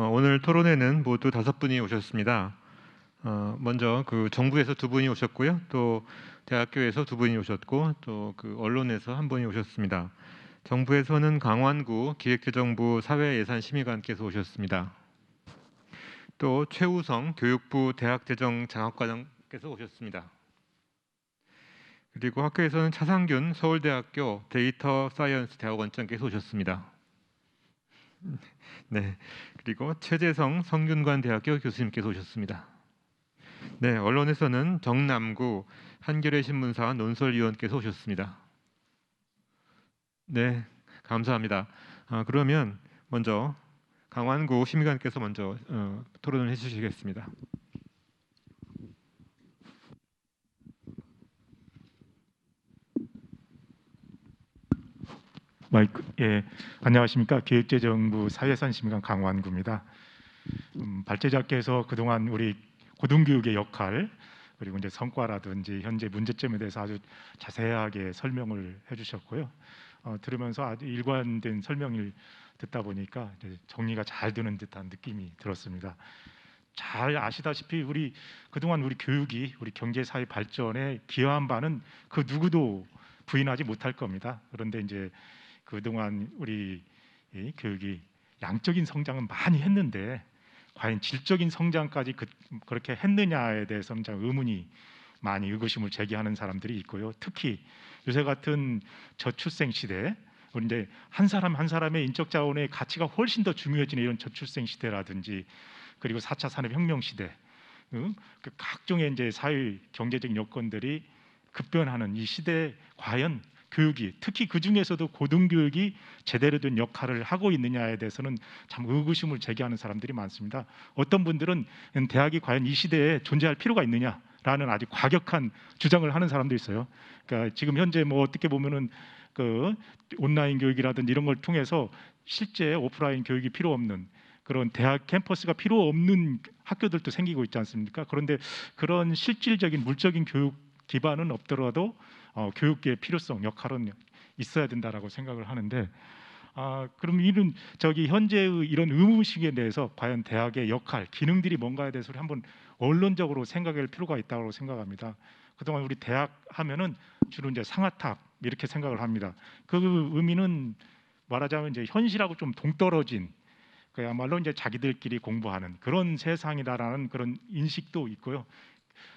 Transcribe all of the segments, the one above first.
오늘 토론회는 모두 5분이 오셨습니다. 먼저 그 정부에서 2분이 오셨고요. 또 대학교에서 2분이 오셨고 또 그 언론에서 1분이 오셨습니다. 정부에서는 강완구 기획재정부 사회예산심의관께서 오셨습니다. 또 최우성 교육부 대학재정장학과장께서 오셨습니다. 그리고 학교에서는 차상균 서울대학교 데이터사이언스 대학원장께서 오셨습니다. 네, 그리고 최재성 성균관 대학교 교수님께서 오셨습니다. 네, 언론에서는 정남구 한겨레 신문사 논설위원께서 오셨습니다. 네, 감사합니다. 그러면 먼저 강완구 심의관께서 먼저 토론을 해주시겠습니다. 마이크. 예, 안녕하십니까. 기획재정부 사회예산심의관 강완구입니다. 발제자께서 그동안 우리 고등교육의 역할 그리고 이제 성과라든지 현재 문제점에 대해서 아주 자세하게 설명을 해주셨고요. 들으면서 아주 일관된 설명을 듣다 보니까 이제 정리가 잘 되는 듯한 느낌이 들었습니다. 잘 아시다시피 우리 그동안 우리 교육이 우리 경제 사회 발전에 기여한 바는 그 누구도 부인하지 못할 겁니다. 그런데 이제 그동안 우리 이 교육이 양적인 성장은 많이 했는데 과연 질적인 성장까지 그렇게 했느냐에 대해서는 참 의문이 많이 의구심을 제기하는 사람들이 있고요. 특히 요새 같은 저출생 시대, 우리 이제 한 사람 한 사람의 인적 자원의 가치가 훨씬 더 중요해지는 이런 저출생 시대라든지 그리고 4차 산업혁명 시대, 그 각종의 이제 사회 경제적 여건들이 급변하는 이 시대에 과연 교육이 특히 그 중에서도 고등교육이 제대로 된 역할을 하고 있느냐에 대해서는 참 의구심을 제기하는 사람들이 많습니다. 어떤 분들은 대학이 과연 이 시대에 존재할 필요가 있느냐라는 아주 과격한 주장을 하는 사람도 있어요. 그러니까 지금 현재 뭐 어떻게 보면은 그 온라인 교육이라든지 이런 걸 통해서 실제 오프라인 교육이 필요 없는 그런 대학 캠퍼스가 필요 없는 학교들도 생기고 있지 않습니까? 그런데 그런 실질적인 물적인 교육 기반은 없더라도 교육계의 필요성 역할은 있어야 된다라고 생각을 하는데 그럼 이런 현재의 이런 의무의식에 대해서 과연 대학의 역할, 기능들이 뭔가에 대해서 한번 원론적으로 생각할 필요가 있다고 생각합니다. 그동안 우리 대학 하면은 주로 이제 상아탑 이렇게 생각을 합니다. 그 의미는 말하자면 이제 현실하고 좀 동떨어진 그야말로 이제 자기들끼리 공부하는 그런 세상이다라는 그런 인식도 있고요.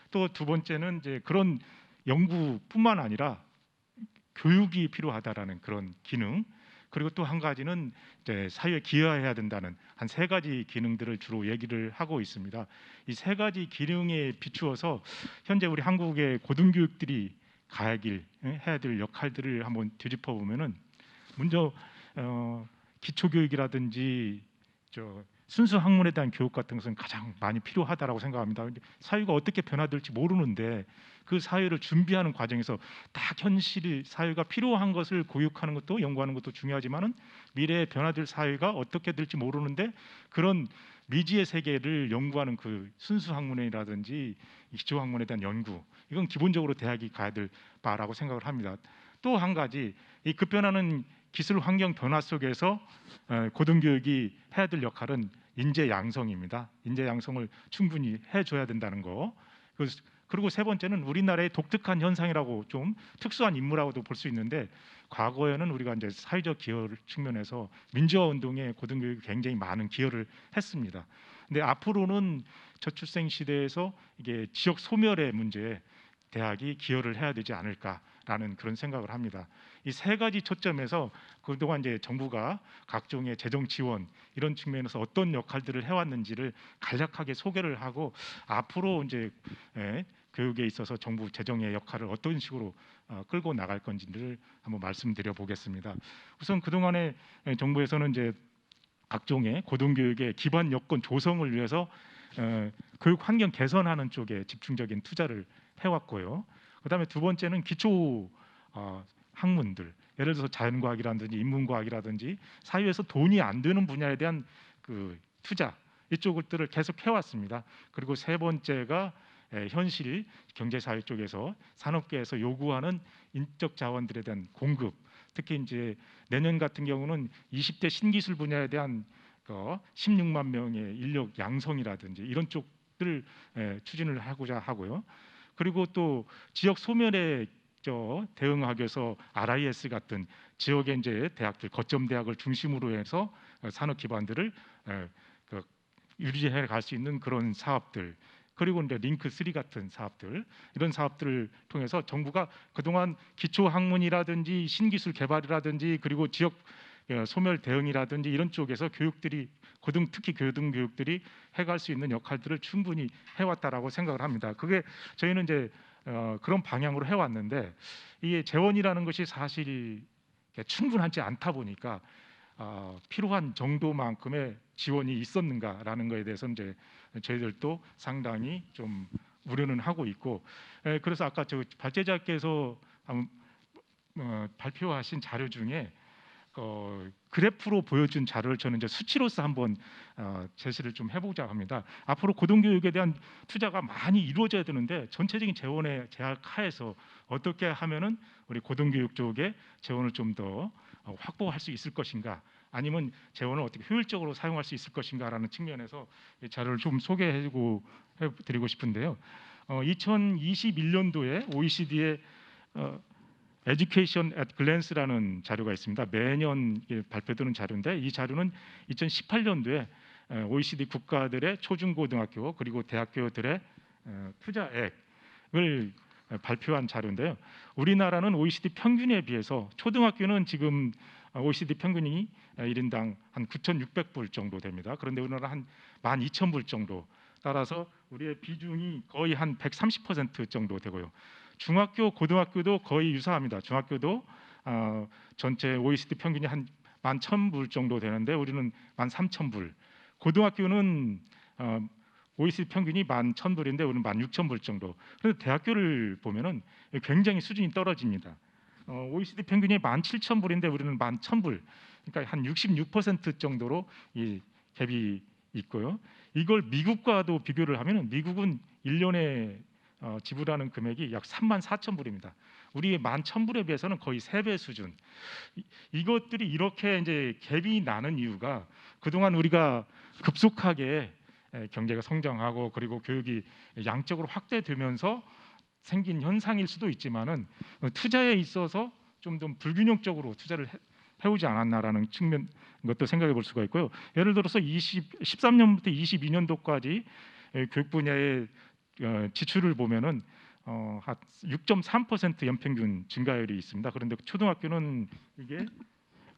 또 두 번째는 이제 그런 연구뿐만 아니라 교육이 필요하다라는 그런 기능, 그리고 또 한 가지는 이제 사회에 기여해야 된다는 한 3가지 기능들을 주로 얘기를 하고 있습니다. 이 3가지 기능에 비추어서 현재 우리 한국의 고등교육들이 해야 될 역할들을 한번 뒤집어 보면은 먼저 기초교육이라든지 순수 학문에 대한 교육 같은 것은 가장 많이 필요하다라고 생각합니다. 사회가 어떻게 변화될지 모르는데 그 사회를 준비하는 과정에서 딱 현실 사회가 필요한 것을 교육하는 것도 연구하는 것도 중요하지만은 미래에 변화될 사회가 어떻게 될지 모르는데 그런 미지의 세계를 연구하는 그 순수 학문이라든지 기초 학문에 대한 연구, 이건 기본적으로 대학이 가야 될 바라고 생각을 합니다. 또 한 가지, 이 급변하는 기술 환경 변화 속에서 고등교육이 해야 될 역할은 인재 양성입니다. 인재 양성을 충분히 해줘야 된다는 거. 그리고 3번째는 우리나라의 독특한 현상이라고 좀 특수한 인물이라고도 볼 수 있는데 과거에는 우리가 이제 사회적 기여를 측면에서 민주화 운동에 고등교육이 굉장히 많은 기여를 했습니다. 근데 앞으로는 저출생 시대에서 이게 지역 소멸의 문제에 대학이 기여를 해야 되지 않을까라는 그런 생각을 합니다. 이 3가지 초점에서 그동안 이제 정부가 각종의 재정 지원 이런 측면에서 어떤 역할들을 해왔는지를 간략하게 소개를 하고 앞으로 이제 교육에 있어서 정부 재정의 역할을 어떤 식으로 끌고 나갈 건지를 한번 말씀드려 보겠습니다. 우선 그동안에 정부에서는 이제 각종의 고등교육의 기반 여건 조성을 위해서 교육 환경 개선하는 쪽에 집중적인 투자를 해왔고요. 그다음에 2번째는 기초 학문들, 예를 들어서 자연과학이라든지 인문과학이라든지 사회에서 돈이 안 되는 분야에 대한 그 투자 이쪽들을 계속 해왔습니다. 그리고 3번째가 현실 경제사회 쪽에서 산업계에서 요구하는 인적 자원들에 대한 공급, 특히 이제 내년 같은 경우는 20대 신기술 분야에 대한 16만 명의 인력 양성이라든지 이런 쪽들 추진을 하고자 하고요. 그리고 또 지역 소멸에 대응하기 위해서 RIS 같은 지역의 이제 대학들 거점 대학을 중심으로 해서 산업 기반들을 그 유지해 갈 수 있는 그런 사업들, 그리고 이제 링크 3 같은 사업들, 이런 사업들을 통해서 정부가 그동안 기초 학문이라든지 신기술 개발이라든지 그리고 지역 소멸 대응이라든지 이런 쪽에서 교육들이 특히 고등 교육들이 해갈 수 있는 역할들을 충분히 해왔다라고 생각을 합니다. 그게 저희는 이제 그런 방향으로 해왔는데, 이게 재원이라는 것이 사실 충분하지 않다 보니까 필요한 정도만큼의 지원이 있었는가라는 것에 대해서 이제 저희들도 상당히 좀 우려는 하고 있고, 그래서 아까 저 발제자께서 발표하신 자료 중에 그래프로 보여준 자료를 저는 이제 수치로서 한번 제시를 좀 해보자 합니다. 앞으로 고등교육에 대한 투자가 많이 이루어져야 되는데 전체적인 재원의 제약 하에서 어떻게 하면은 우리 고등교육 쪽에 재원을 좀 더 확보할 수 있을 것인가, 아니면 재원을 어떻게 효율적으로 사용할 수 있을 것인가라는 측면에서 이 자료를 좀 소개해주고 해드리고 싶은데요. 2021년도에 OECD의 Education at Glance라는 자료가 있습니다. 매년 발표되는 자료인데, 이 자료는 2018년도에 OECD 국가들의 초중고등학교 그리고 대학교들의 투자액을 발표한 자료인데요. 우리나라는 OECD 평균에 비해서 초등학교는 지금 OECD 평균이 1인당 한 9,600불 정도 됩니다. 그런데 우리나라 한 12,000불 정도, 따라서 우리의 비중이 거의 한 130% 정도 되고요. 중학교, 고등학교도 거의 유사합니다. 중학교도 전체 OECD 평균이 한 11,000불 정도 되는데 우리는 13,000불. 고등학교는 OECD 평균이 11,000불인데 우리는 16,000불 정도. 그래서 대학교를 보면은 굉장히 수준이 떨어집니다. OECD 평균이 17,000불인데 우리는 11,000불. 그러니까 한 66% 정도로 이 갭이 있고요. 이걸 미국과도 비교를 하면은 미국은 1년에 지불하는 금액이 약 34,000불입니다. 우리의 11,000불에 비해서는 거의 3배 수준. 이것들이 이렇게 이제 갭이 나는 이유가, 그동안 우리가 급속하게 경제가 성장하고 그리고 교육이 양적으로 확대되면서 생긴 현상일 수도 있지만은 투자에 있어서 좀 더 불균형적으로 투자를 해오지 않았나라는 측면 것도 생각해 볼 수가 있고요. 예를 들어서 13년부터 22년도까지 교육 분야의 지출을 보면은 한 6.3% 연평균 증가율이 있습니다. 그런데 초등학교는 이게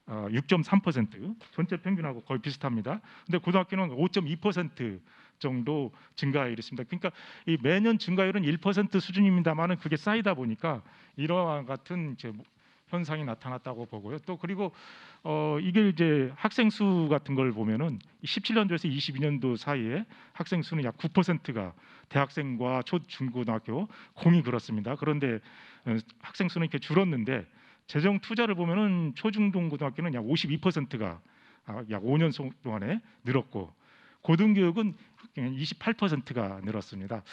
6.3% 전체 평균하고 거의 비슷합니다. 근데 고등학교는 5.2% 정도 증가율이 있습니다. 그러니까 이 매년 증가율은 1% 수준입니다만은 그게 쌓이다 보니까 이러한 같은 현상이 나타났다고 보고요. 또 그리고 이게 이제 학생 수 같은 걸 보면은 17년도에서 22년도 사이에 학생 수는 약 9%가 대학생과 초중고등학교 공이 그렇습니다. 그런데 학생 수는 이렇게 줄었는데 재정 투자를 보면은 초중고등학교는 약 52%가 약 5년 동안에 늘었고, 고등교육은 28%가 늘었습니다.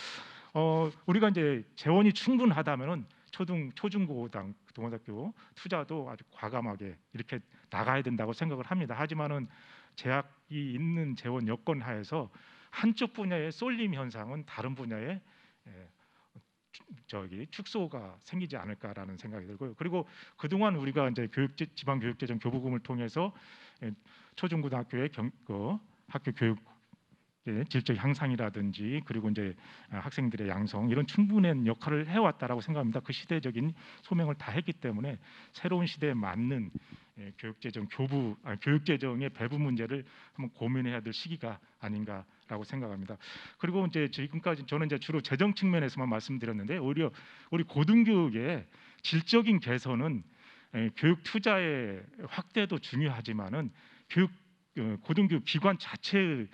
우리가 이제 재원이 충분하다면은 초중고등학교 투자도 아주 과감하게 이렇게 나가야 된다고 생각을 합니다. 하지만은 제약이 있는 재원 여건 하에서 한쪽 분야의 쏠림 현상은 다른 분야에 축소가 생기지 않을까라는 생각이 들고요. 그리고 그동안 우리가 이제 지방교육재정 교부금을 통해서 초중고등학교의 학교 교육 질적 향상이라든지 그리고 이제 학생들의 양성, 이런 충분한 역할을 해왔다라고 생각합니다. 그 시대적인 소명을 다 했기 때문에 새로운 시대에 맞는 교육재정의 배분 문제를 한번 고민해야 될 시기가 아닌가라고 생각합니다. 그리고 이제 지금까지 저는 이제 주로 재정 측면에서만 말씀드렸는데, 오히려 우리 고등교육의 질적인 개선은 교육 투자의 확대도 중요하지만은 고등교육 기관 자체의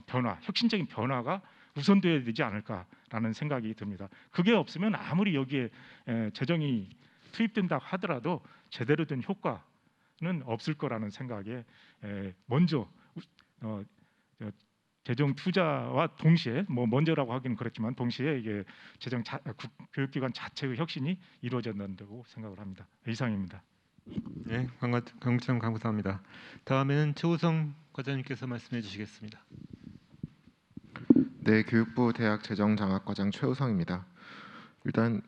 변화, 혁신적인 변화가 우선돼야 되지 않을까라는 생각이 듭니다. 그게 없으면 아무리 여기에 재정이 투입된다 하더라도 제대로 된 효과는 없을 거라는 생각에 먼저 재정 투자와 동시에, 먼저라고 하기는 그렇지만 동시에 이게 교육기관 자체의 혁신이 이루어져야 된다고 생각을 합니다. 이상입니다. 네, 강구청 감사합니다. 다음에는 최우성 과장님께서 말씀해 주시겠습니다. 네, 교육부 대학재정장학과장 최우성입니다. 일단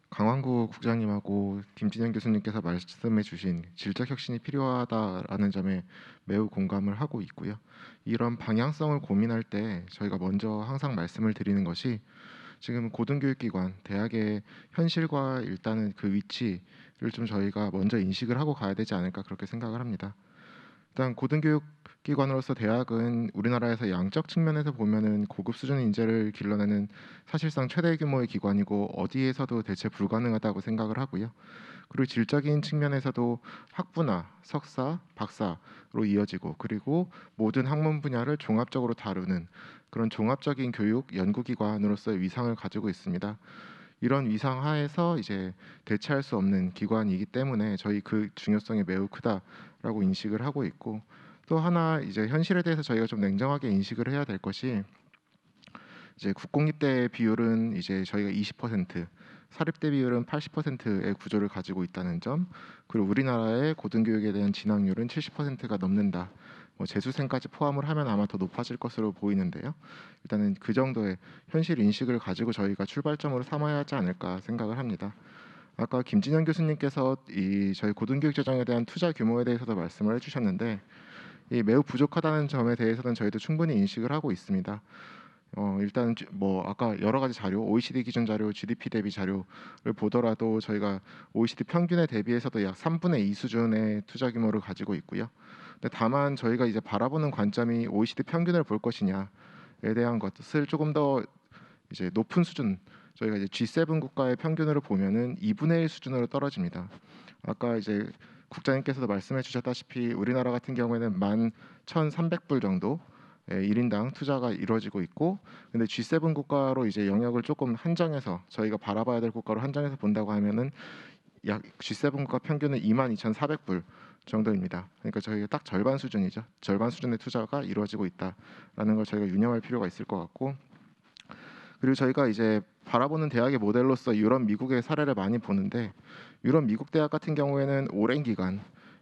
강완구 국장님하고 김진현 교수님께서 말씀해 주신 질적 혁신이 필요하다라는 점에 매우 공감을 하고 있고요. 이런 방향성을 고민할 때 저희가 먼저 항상 말씀을 드리는 것이 지금 고등교육기관, 대학의 현실과 일단은 그 위치를 좀 저희가 먼저 인식을 하고 가야 되지 않을까 그렇게 생각을 합니다. 일단 고등교육기관으로서 대학은 우리나라에서 양적 측면에서 보면은 고급 수준의 인재를 길러내는 사실상 최대 규모의 기관이고 어디에서도 대체 불가능하다고 생각을 하고요. 그리고 질적인 측면에서도 학부나 석사, 박사로 이어지고 그리고 모든 학문 분야를 종합적으로 다루는 그런 종합적인 교육 연구기관으로서의 위상을 가지고 있습니다. 이런 위상 하에서 이제 대체할 수 없는 기관이기 때문에 저희 그 중요성이 매우 크다라고 인식을 하고 있고 또 하나 이제 현실에 대해서 저희가 좀 냉정하게 인식을 해야 될 것이 이제 국공립대 비율은 이제 저희가 20%, 사립대 비율은 80%의 구조를 가지고 있다는 점, 그리고 우리나라의 고등교육에 대한 진학률은 70%가 넘는다. 뭐 재수생까지 포함을 하면 아마 더 높아질 것으로 보이는데요. 일단은 그 정도의 현실 인식을 가지고 저희가 출발점으로 삼아야 하지 않을까 생각을 합니다. 아까 김진현 교수님께서 이 저희 고등교육 재정에 대한 투자 규모에 대해서도 말씀을 해주셨는데 이 매우 부족하다는 점에 대해서는 저희도 충분히 인식을 하고 있습니다. 일단 뭐 아까 여러 가지 자료, OECD 기준 자료, GDP 대비 자료를 보더라도 저희가 OECD 평균에 대비해서도 약 3분의 2 수준의 투자 규모를 가지고 있고요. 근데 다만 저희가 이제 바라보는 관점이 OECD 평균을 볼 것이냐에 대한 것을 조금 더 이제 높은 수준, 저희가 이제 G7 국가의 평균으로 보면은 2분의 1 수준으로 떨어집니다. 아까 이제 국장님께서도 말씀해 주셨다시피 우리나라 같은 경우에는 11,300불 정도 1인당 투자가 이루어지고 있고, 근데 G7 국가로 이제 영역을 조금 한정해서 저희가 바라봐야 될 국가로 한정해서 본다고 하면은 약 G7 국가 평균은 22,400불 정도입니다. 그러니까 저희가 딱 절반 수준이죠. 절반 수준의 투자가 이루어지고 있다라는 걸 저희가 유념할 필요가 있을 것 같고, 그리고 저희가 이제 바라보는 대학의 모델로서 유럽, 미국의 사례를 많이 보는데 유럽, 미국 대학 같은 경우에는 오랜 기간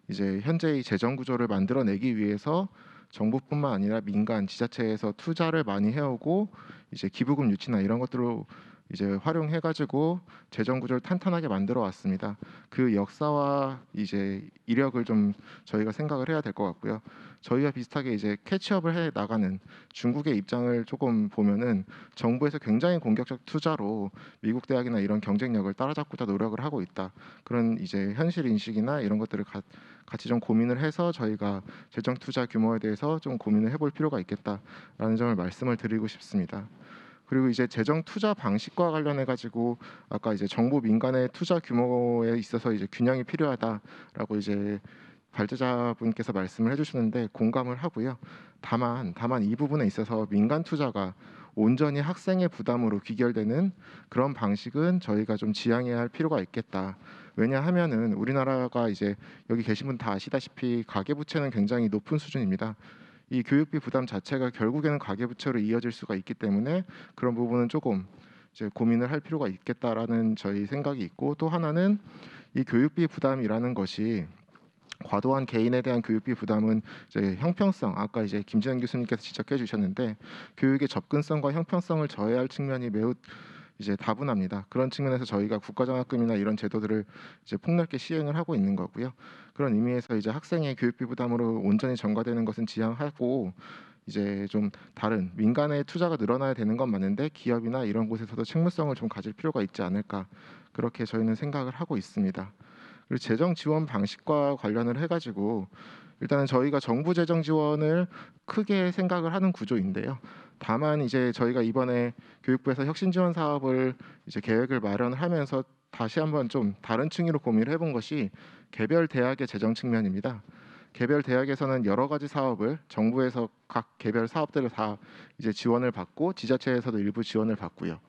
이제 현재의 재정 구조를 만들어내기 위해서 정부뿐만 아니라 민간 지자체에서 투자를 많이 해오고 이제 기부금 유치나 이런 것들로 이제 활용해가지고 재정 구조를 탄탄하게 만들어 왔습니다. 그 역사와 이제 이력을 좀 저희가 생각을 해야 될 것 같고요. 저희와 비슷하게 이제 캐치업을 해 나가는 중국의 입장을 조금 보면은 정부에서 굉장히 공격적 투자로 미국 대학이나 이런 경쟁력을 따라잡고자 노력을 하고 있다. 그런 이제 현실 인식이나 이런 것들을 같이 좀 고민을 해서 저희가 재정 투자 규모에 대해서 좀 고민을 해볼 필요가 있겠다라는 점을 말씀을 드리고 싶습니다. 그리고 이제 재정 투자 방식과 관련해 가지고 아까 이제 정부 민간의 투자 규모에 있어서 이제 균형이 필요하다라고 이제 발제자분께서 말씀을 해주시는데 공감을 하고요. 다만 이 부분에 있어서 민간 투자가 온전히 학생의 부담으로 귀결되는 그런 방식은 저희가 좀 지양해야 할 필요가 있겠다. 왜냐하면은 우리나라가 이제 여기 계신 분 다 아시다시피 가계부채는 굉장히 높은 수준입니다. 이 교육비 부담 자체가 결국에는 가계부채로 이어질 수가 있기 때문에 그런 부분은 조금 이제 고민을 할 필요가 있겠다라는 저희 생각이 있고, 또 하나는 이 교육비 부담이라는 것이 과도한 개인에 대한 교육비 부담은 이제 형평성, 아까 이제 김지현 교수님께서 지적해 주셨는데 교육의 접근성과 형평성을 저해할 측면이 매우 이제 다분합니다. 그런 측면에서 저희가 국가장학금이나 이런 제도들을 이제 폭넓게 시행을 하고 있는 거고요. 그런 의미에서 이제 학생의 교육비 부담으로 온전히 전가되는 것은 지양하고 이제 좀 다른 민간의 투자가 늘어나야 되는 건 맞는데 기업이나 이런 곳에서도 책무성을 좀 가질 필요가 있지 않을까, 그렇게 저희는 생각을 하고 있습니다. 그리고 재정 지원 방식과 관련을 해가지고 일단은 저희가 정부 재정 지원을 크게 생각을 하는 구조인데요. 다만 이제 저희가 이번에 교육부에서 혁신 지원 사업을 이제 계획을 마련을 하면서 다시 한번 좀 다른 층위로 고민을 해본 것이 개별 대학의 재정 측면입니다. 개별 대학에서는 여러 가지 사업을 정부에서 각 개별 사업들을 다 이제 지원을 받고 지자체에서도 일부 지원을 받고요.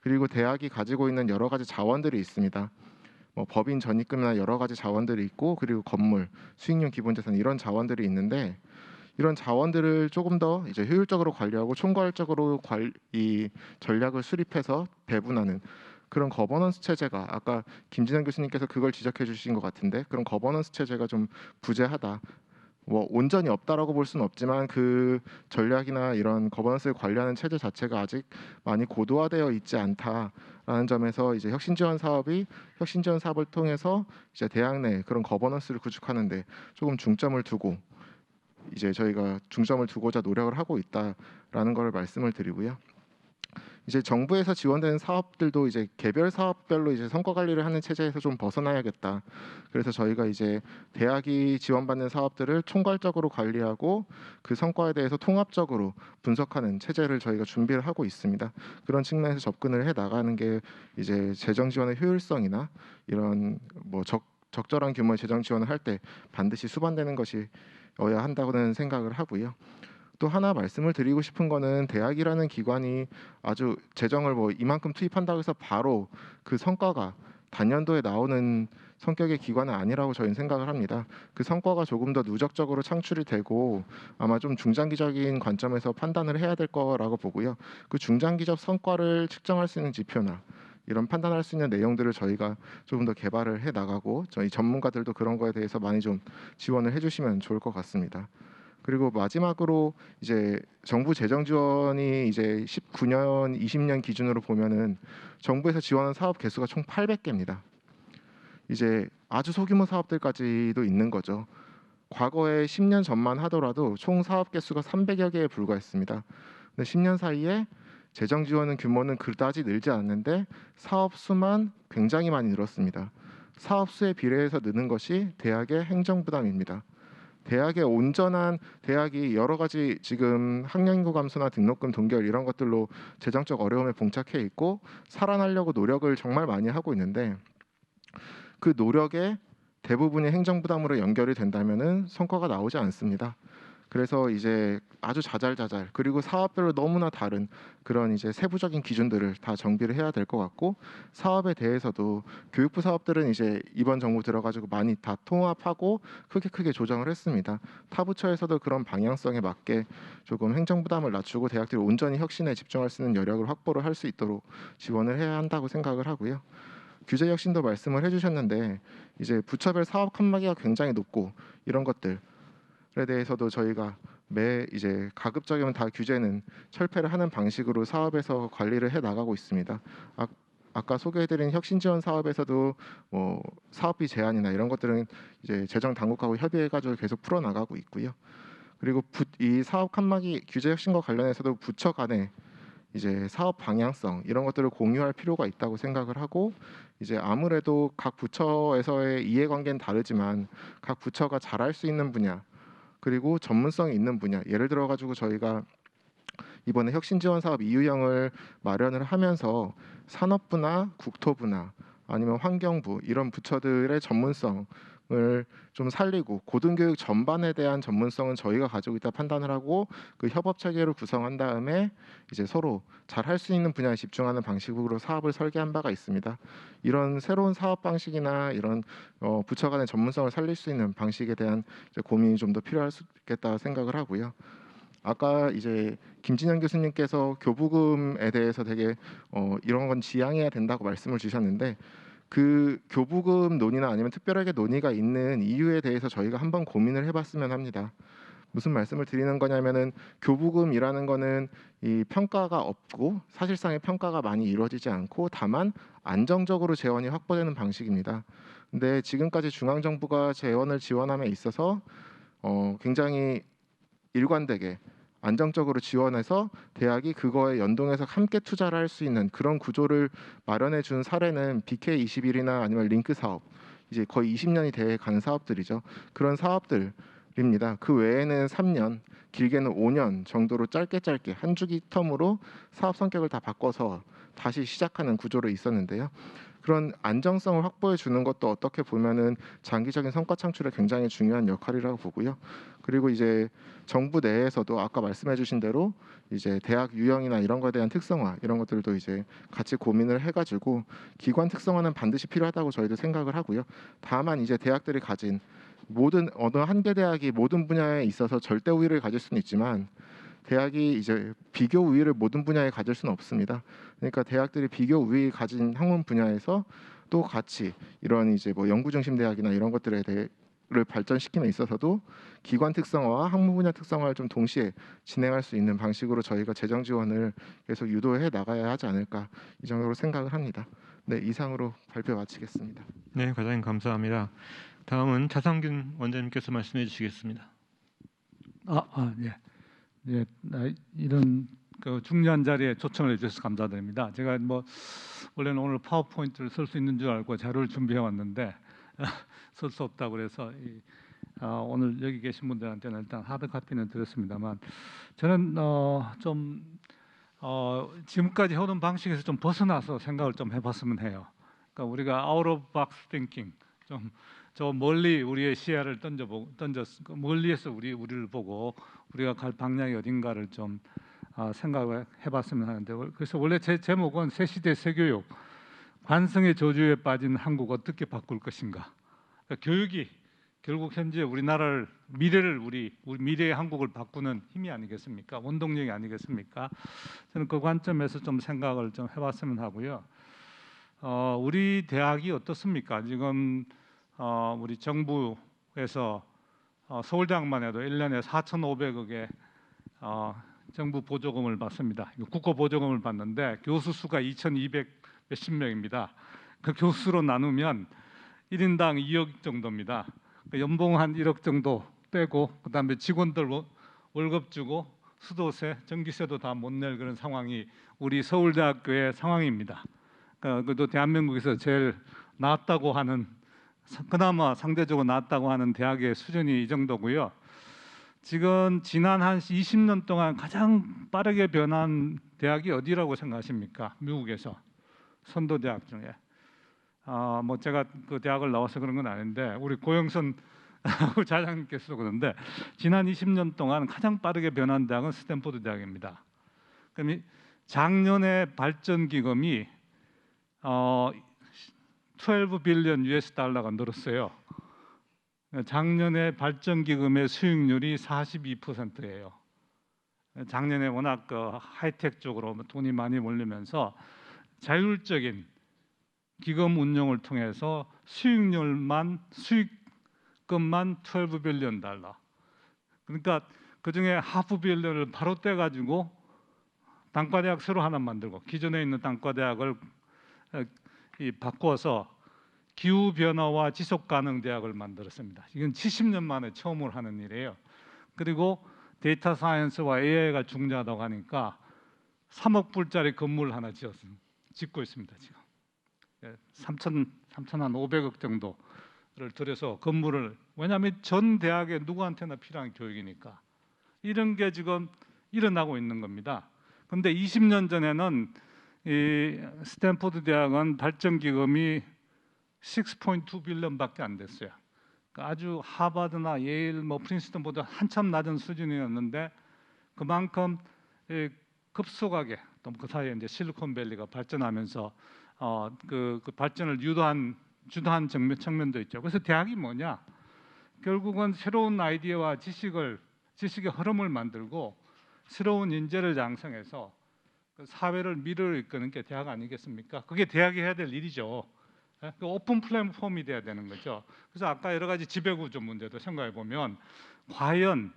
그리고 대학이 가지고 있는 여러 가지 자원들이 있습니다. 뭐 법인 전입금이나 여러 가지 자원들이 있고, 그리고 건물, 수익률 기본자산 이런 자원들이 있는데 이런 자원들을 조금 더 이제 효율적으로 관리하고 총괄적으로 이 전략을 수립해서 배분하는 그런 거버넌스 체제가, 아까 김진현 교수님께서 그걸 지적해 주신 것 같은데 그런 거버넌스 체제가 좀 부재하다. 뭐 온전히 없다라고 볼 수는 없지만 그 전략이나 이런 거버넌스를 관리하는 체제 자체가 아직 많이 고도화되어 있지 않다라는 점에서 이제 혁신 지원 사업을 통해서 이제 대학 내 그런 거버넌스를 구축하는데 조금 중점을 두고 이제 저희가 중점을 두고자 노력을 하고 있다라는 걸 말씀을 드리고요. 이제 정부에서 지원되는 사업들도 이제 개별 사업별로 이제 성과 관리를 하는 체제에서 좀 벗어나야겠다. 그래서 저희가 이제 대학이 지원받는 사업들을 총괄적으로 관리하고 그 성과에 대해서 통합적으로 분석하는 체제를 저희가 준비를 하고 있습니다. 그런 측면에서 접근을 해 나가는 게 이제 재정 지원의 효율성이나 이런 뭐 적절한 규모의 재정 지원을 할 때 반드시 수반되는 것이어야 한다고는 생각을 하고요. 또 하나 말씀을 드리고 싶은 거는 대학이라는 기관이 아주 재정을 뭐 이만큼 투입한다고 해서 바로 그 성과가 단년도에 나오는 성격의 기관은 아니라고 저희는 생각을 합니다. 그 성과가 조금 더 누적적으로 창출이 되고 아마 좀 중장기적인 관점에서 판단을 해야 될 거라고 보고요. 그 중장기적 성과를 측정할 수 있는 지표나 이런 판단할 수 있는 내용들을 저희가 조금 더 개발을 해 나가고 저희 전문가들도 그런 거에 대해서 많이 좀 지원을 해주시면 좋을 것 같습니다. 그리고 마지막으로 이제 정부 재정 지원이 이제 19년, 20년 기준으로 보면은 정부에서 지원한 사업 개수가 총 800개입니다. 이제 아주 소규모 사업들까지도 있는 거죠. 과거에 10년 전만 하더라도 총 사업 개수가 300여 개에 불과했습니다. 근데 10년 사이에 재정 지원은 규모는 그다지 늘지 않는데 사업 수만 굉장히 많이 늘었습니다. 사업 수에 비례해서 느는 것이 대학의 행정 부담입니다. 대학이 여러 가지 지금 학령 인구 감소나 등록금 동결 이런 것들로 재정적 어려움에 봉착해 있고 살아나려고 노력을 정말 많이 하고 있는데 그 노력의 대부분이 행정 부담으로 연결이 된다면은 성과가 나오지 않습니다. 그래서 이제 아주 자잘자잘 그리고 사업별로 너무나 다른 그런 이제 세부적인 기준들을 다 정비를 해야 될 것 같고 사업에 대해서도 교육부 사업들은 이제 이번 정부 들어가지고 많이 다 통합하고 크게 조정을 했습니다. 타 부처에서도 그런 방향성에 맞게 조금 행정 부담을 낮추고 대학들이 온전히 혁신에 집중할 수 있는 여력을 확보를 할 수 있도록 지원을 해야 한다고 생각을 하고요. 규제 혁신도 말씀을 해주셨는데 이제 부처별 사업 칸막이가 굉장히 높고 이런 것들에 대해서도 저희가 이제 가급적이면 다 규제는 철폐를 하는 방식으로 사업에서 관리를 해 나가고 있습니다. 아까 소개해드린 혁신 지원 사업에서도 뭐 사업비 제한이나 이런 것들은 이제 재정 당국하고 협의해가지고 계속 풀어 나가고 있고요. 그리고 이 사업 칸막이 규제 혁신과 관련해서도 부처 간에 이제 사업 방향성 이런 것들을 공유할 필요가 있다고 생각을 하고 이제 아무래도 각 부처에서의 이해관계는 다르지만 각 부처가 잘할 수 있는 분야 그리고 전문성이 있는 분야 예를 들어 가지고 저희가 이번에 혁신 지원 사업 이유형을 마련을 하면서 산업부나 국토부나 아니면 환경부 이런 부처들의 전문성을 좀 살리고 고등교육 전반에 대한 전문성은 저희가 가지고 있다 판단을 하고 그 협업 체계를 구성한 다음에 이제 서로 잘 할 수 있는 분야에 집중하는 방식으로 사업을 설계한 바가 있습니다. 이런 새로운 사업 방식이나 이런 부처 간의 전문성을 살릴 수 있는 방식에 대한 이제 고민이 좀 더 필요할 수 있겠다 생각을 하고요. 아까 이제 김진영 교수님께서 교부금에 대해서 되게 이런 건 지양해야 된다고 말씀을 주셨는데 그 교부금 논의나 아니면 특별하게 논의가 있는 이유에 대해서 저희가 한번 고민을 해봤으면 합니다. 무슨 말씀을 드리는 거냐면은 교부금이라는 거는 이 평가가 없고 사실상의 평가가 많이 이루어지지 않고 다만 안정적으로 재원이 확보되는 방식입니다. 근데 지금까지 중앙정부가 재원을 지원함에 있어서 굉장히 일관되게 안정적으로 지원해서 대학이 그거에 연동해서 함께 투자를 할 수 있는 그런 구조를 마련해 준 사례는 BK21이나 아니면 링크 사업 이제 거의 20년이 돼 간 사업들이죠. 그런 사업들입니다. 그 외에는 3년, 길게는 5년 정도로 짧게 한 주기 텀으로 사업 성격을 다 바꿔서 다시 시작하는 구조로 있었는데요. 그런 안정성을 확보해 주는 것도 어떻게 보면은 장기적인 성과 창출에 굉장히 중요한 역할이라고 보고요. 그리고 이제 정부 내에서도 아까 말씀해 주신 대로 이제 대학 유형이나 이런 거에 대한 특성화 이런 것들도 이제 같이 고민을 해가지고 기관 특성화는 반드시 필요하다고 저희도 생각을 하고요. 다만 이제 대학들이 가진 어느 한 개 대학이 모든 분야에 있어서 절대 우위를 가질 수는 있지만 대학이 이제 비교 우위를 모든 분야에 가질 수는 없습니다. 그러니까 대학들이 비교 우위 가진 학문 분야에서 또 같이 이런 이제 뭐 연구 중심 대학이나 이런 것들에 대해를 발전시킴에 있어서도 기관 특성화와 학무 분야 특성화를 좀 동시에 진행할 수 있는 방식으로 저희가 재정 지원을 계속 유도해 나가야 하지 않을까 이 정도로 생각을 합니다. 네, 이상으로 발표 마치겠습니다. 네, 과장님 감사합니다. 다음은 차상균 원장님께서 말씀해 주시겠습니다. 예. 예, 이런 그 중요한 자리에 초청을 해주셔서 감사드립니다. 제가 뭐 원래는 오늘 파워포인트를 쓸 수 있는 줄 알고 자료를 준비해 왔는데 쓸 수 없다고 그래서 오늘 여기 계신 분들한테는 일단 하드 카피는 드렸습니다만 저는 지금까지 해오던 방식에서 좀 벗어나서 생각을 좀 해봤으면 해요. 그러니까 우리가 out of box thinking 좀 저 멀리 우리의 시야를 멀리에서 우리를 보고 우리가 갈 방향이 어딘가를 좀 생각을 해봤으면 하는데, 그래서 원래 제 제목은 새 시대 새 교육, 관성의 저주에 빠진 한국 어떻게 바꿀 것인가. 그러니까 교육이 결국 현재 우리나라를 우리 미래의 한국을 바꾸는 힘이 아니겠습니까? 원동력이 아니겠습니까? 저는 그 관점에서 좀 생각을 좀 해봤으면 하고요. 우리 대학이 어떻습니까? 지금 우리 정부에서 서울대학만 해도 1년에 4,500억의 정부 보조금을 받습니다. 국고 보조금을 받는데 교수 수가 2,200 몇십 명입니다. 그 교수로 나누면 1인당 2억 정도입니다. 연봉 한 1억 정도 빼고 그다음에 직원들 월급 주고 수도세, 전기세도 다 못 낼 그런 상황이 우리 서울대학교의 상황입니다. 그래도 대한민국에서 제일 나았다고 하는, 그나마 상대적으로 나았다고 하는 대학의 수준이 이 정도고요. 지금 지난 한 20년 동안 가장 빠르게 변한 대학이 어디라고 생각하십니까? 미국에서 선도 대학 중에. 뭐 제가 그 대학을 나와서 그런 건 아닌데 우리 고영선 자장님께서 그런데 지난 20년 동안 가장 빠르게 변한 대학은 스탠포드 대학입니다. 그럼 작년에 발전 기금이 12 빌리언 US 달러가 늘었어요. 작년에 발전 기금의 수익률이 42%예요. 작년에 워낙 그 하이텍 쪽으로 돈이 많이 몰리면서 자율적인 기금 운용을 통해서 수익금만 12 빌리언 달러. 그러니까 그 중에 하프 빌리언을 바로 떼가지고 단과대학 새로 하나 만들고 기존에 있는 단과대학을 바꿔서 기후 변화와 지속 가능 대학을 만들었습니다. 이건 70년 만에 처음으로 하는 일이에요. 그리고 데이터 사이언스와 AI가 중요하다고 하니까 3억 불짜리 건물 하나 짓고 있습니다. 지금 3,500억 정도를 들여서 건물을, 왜냐하면 전 대학에 누구한테나 필요한 교육이니까 이런 게 지금 일어나고 있는 겁니다. 그런데 20년 전에는 이 스탠포드 대학은 발전 기금이 6.2 빌리언밖에 안 됐어요. 그러니까 아주 하버드나 예일, 뭐 프린스턴보다 한참 낮은 수준이었는데 그만큼 급속하게 또 그 사이에 이제 실리콘밸리가 발전하면서 그 발전을 주도한 측면도 있죠. 그래서 대학이 뭐냐? 결국은 새로운 아이디어와 지식의 흐름을 만들고 새로운 인재를 양성해서 그 사회를 미래로 이끄는 게 대학 아니겠습니까? 그게 대학이 해야 될 일이죠. 그 오픈 플랫폼이 돼야 되는 거죠. 그래서 아까 여러 가지 지배구조 문제도 생각해 보면 과연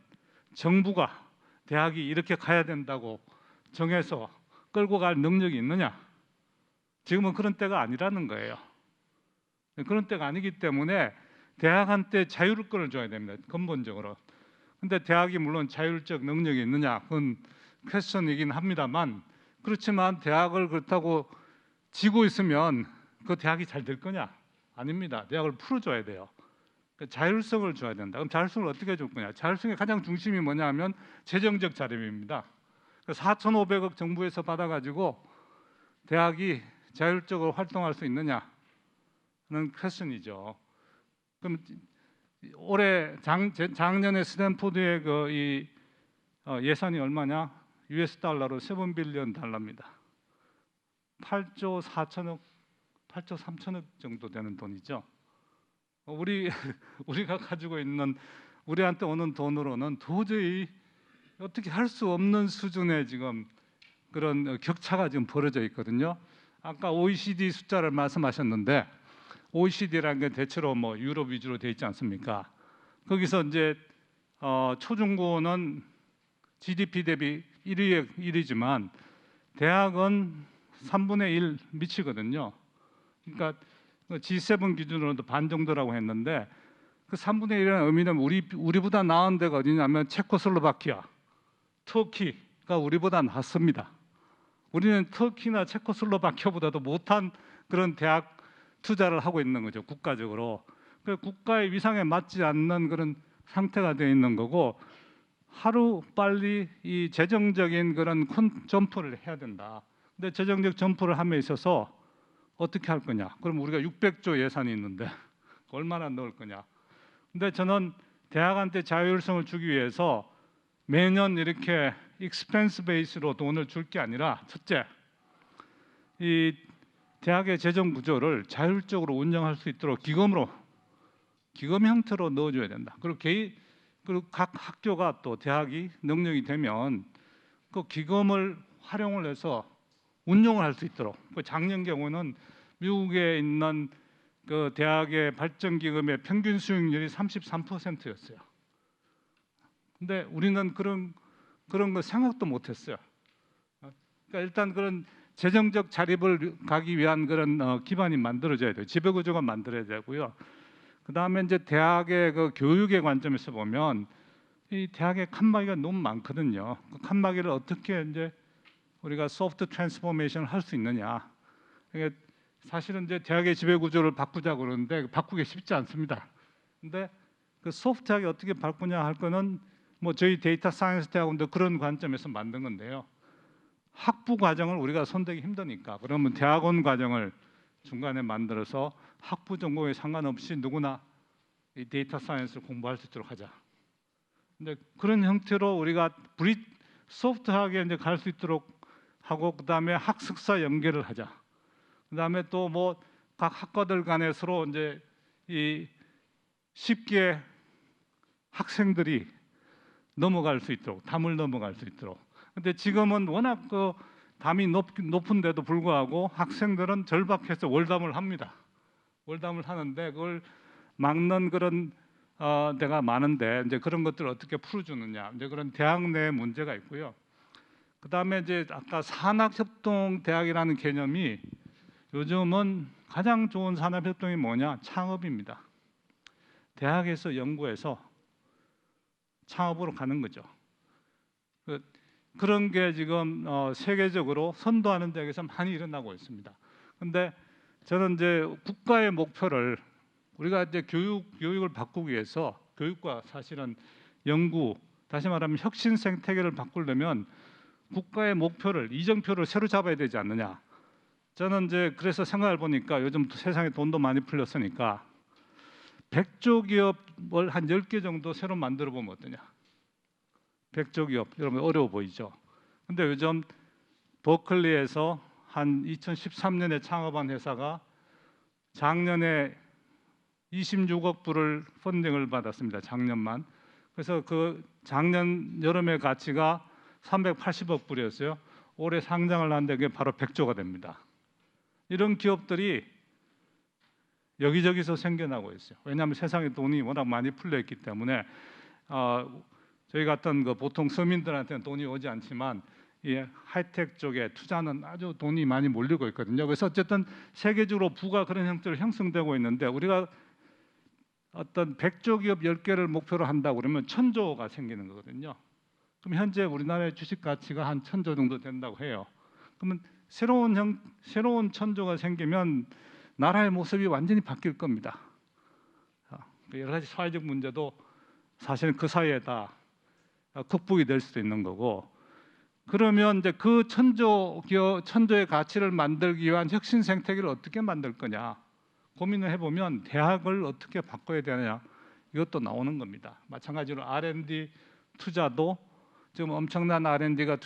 정부가 대학이 이렇게 가야 된다고 정해서 끌고 갈 능력이 있느냐? 지금은 그런 때가 아니라는 거예요. 그런 때가 아니기 때문에 대학한테 자율권을 줘야 됩니다. 근본적으로. 근데 대학이 물론 자율적 능력이 있느냐? 그건 퀘스천이긴 합니다만, 그렇지만 대학을 그렇다고 지고 있으면 그 대학이 잘 될 거냐? 아닙니다. 대학을 풀어줘야 돼요. 자율성을 줘야 된다. 그럼 자율성을 어떻게 줄 거냐? 자율성의 가장 중심이 뭐냐 하면 재정적 자립입니다. 4,500억 정부에서 받아가지고 대학이 자율적으로 활동할 수 있느냐는 퀘스천이죠. 그럼 올해 작년에 스탠포드의 그 예산이 얼마냐? US 달러로 7 빌리언 달러입니다. 8조 3천억 정도 되는 돈이죠. 우리가 가지고 있는, 우리한테 오는 돈으로는 도저히 어떻게 할 수 없는 수준의 지금 그런 격차가 지금 벌어져 있거든요. 아까 OECD 숫자를 말씀하셨는데 OECD라는 게 대체로 뭐 유럽 위주로 돼 있지 않습니까? 거기서 이제 초중고는 GDP 대비 1위지만 대학은 3분의 1 미치거든요. 그러니까 G7 기준으로도 반 정도라고 했는데 그 3분의 1이라는 의미는 우리보다 나은 데가 어디냐면 체코슬로바키아, 터키가 우리보다 낫습니다. 우리는 터키나 체코슬로바키아보다도 못한 그런 대학 투자를 하고 있는 거죠, 국가적으로. 그 국가의 위상에 맞지 않는 그런 상태가 되어 있는 거고, 하루 빨리 이 재정적인 그런 큰 점프를 해야 된다. 근데 재정적 점프를 함에 있어서 어떻게 할 거냐? 그럼 우리가 600조 예산이 있는데 얼마나 넣을 거냐? 근데 저는 대학한테 자율성을 주기 위해서 매년 이렇게 익스펜스 베이스로 돈을 줄 게 아니라, 첫째, 이 대학의 재정 구조를 자율적으로 운영할 수 있도록 기금 형태로 넣어줘야 된다. 그리고 각 학교가 또 대학이 능력이 되면 그 기금을 활용을 해서 운용을 할 수 있도록. 그 작년 경우는 미국에 있는 그 대학의 발전 기금의 평균 수익률이 33%였어요. 근데 우리는 그런 거 생각도 못했어요. 그러니까 일단 그런 재정적 자립을 가기 위한 그런 기반이 만들어져야 돼요. 지배 구조가 만들어야 되고요. 그 다음에 이제 대학의 그 교육의 관점에서 보면 이 대학의 칸막이가 너무 많거든요. 그 칸막이를 어떻게 이제 우리가 소프트 트랜스포메이션을 할 수 있느냐. 그러니까 사실은 이제 대학의 지배 구조를 바꾸자 그러는데 바꾸기 쉽지 않습니다. 근데 그 소프트하게 어떻게 바꾸냐 할 거는 뭐 저희 데이터 사이언스 대학원도 그런 관점에서 만든 건데요. 학부 과정을 우리가 손대기 힘드니까 그러면 대학원 과정을 중간에 만들어서 학부 전공에 상관없이 누구나 이 데이터 사이언스를 공부할 수 있도록 하자. 근데 그런 형태로 우리가 소프트하게 이제 갈 수 있도록 하고, 그다음에 학습사 연계를 하자. 그다음에 또 뭐 각 학과들 간에 서로 이제 이 쉽게 학생들이 넘어갈 수 있도록, 담을 넘어갈 수 있도록. 근데 지금은 워낙 그 담이 높은데도 불구하고 학생들은 절박해서 월담을 합니다. 월담을 하는데 그걸 막는 그런 데가 많은데, 이제 그런 것들을 어떻게 풀어주느냐, 이제 그런 대학 내 문제가 있고요. 그 다음에 이제 아까 산학협동 대학이라는 개념이, 요즘은 가장 좋은 산학협동이 뭐냐? 창업입니다. 대학에서 연구해서 창업으로 가는 거죠. 그런 게 지금 세계적으로 선도하는 대학에서 많이 일어나고 있습니다. 근데 저는 이제 국가의 목표를, 우리가 이제 교육을 바꾸기 위해서 교육과 사실은 연구, 다시 말하면 혁신 생태계를 바꾸려면 국가의 목표를, 이정표를 새로 잡아야 되지 않느냐. 저는 이제 그래서 생각을 보니까 요즘 세상에 돈도 많이 풀렸으니까 100조 기업을 한 10개 정도 새로 만들어 보면 어떠냐. 100조 기업, 여러분 어려워 보이죠? 근데 요즘 버클리에서 한 2013년에 창업한 회사가 작년에 26억 불을 펀딩을 받았습니다. 작년만. 그래서 그 작년 여름의 가치가 380억 불이었어요. 올해 상장을 하는데 그게 바로 100조가 됩니다. 이런 기업들이 여기저기서 생겨나고 있어요. 왜냐하면 세상에 돈이 워낙 많이 풀려 있기 때문에 저희 같은 그 보통 서민들한테는 돈이 오지 않지만 이 하이텍 쪽에 투자는 아주 돈이 많이 몰리고 있거든요. 그래서 어쨌든 세계적으로 부가 그런 형태로 형성되고 있는데, 우리가 어떤 100조 기업 10개를 목표로 한다고 그러면 1000조가 생기는 거거든요. 그럼 현재 우리나라의 주식 가치가 한 1000조 정도 된다고 해요. 그러면 새로운 1000조가 생기면 나라의 모습이 완전히 바뀔 겁니다. 여러 가지 사회적 문제도 사실은 그 사이에 다 극복이 될 수도 있는 거고, 그러면 이제 그 1000조의 가치를 만들기 위한 혁신 생태계를 어떻게 만들 거냐 고민을 해보면 대학을 어떻게 바꿔야 되느냐, 이것도 나오는 겁니다. 마찬가지로 R&D 투자도 지금 엄청난 R&D가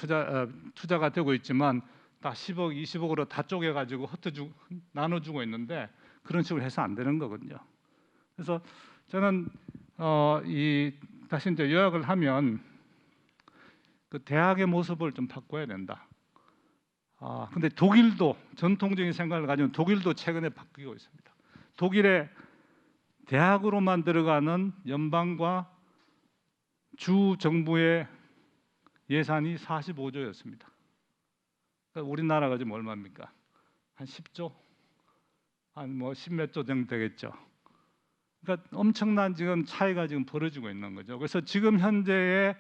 투자가 되고 있지만 다 10억, 20억으로 다 쪼개가지고 나눠주고 있는데 그런 식으로 해서 안 되는 거거든요. 그래서 저는 다시 이제 요약을 하면 그 대학의 모습을 좀 바꿔야 된다. 근데 독일도 전통적인 생각을 가지고 독일도 최근에 바뀌고 있습니다. 독일의 대학으로만 들어가는 연방과 주 정부의 예산이 45조였습니다. 그러니까 우리나라가 지금 얼마입니까? 한 10조? 한 뭐 10몇 조 정도 되겠죠. 그러니까 엄청난 지금 차이가 지금 벌어지고 있는 거죠. 그래서 지금 현재의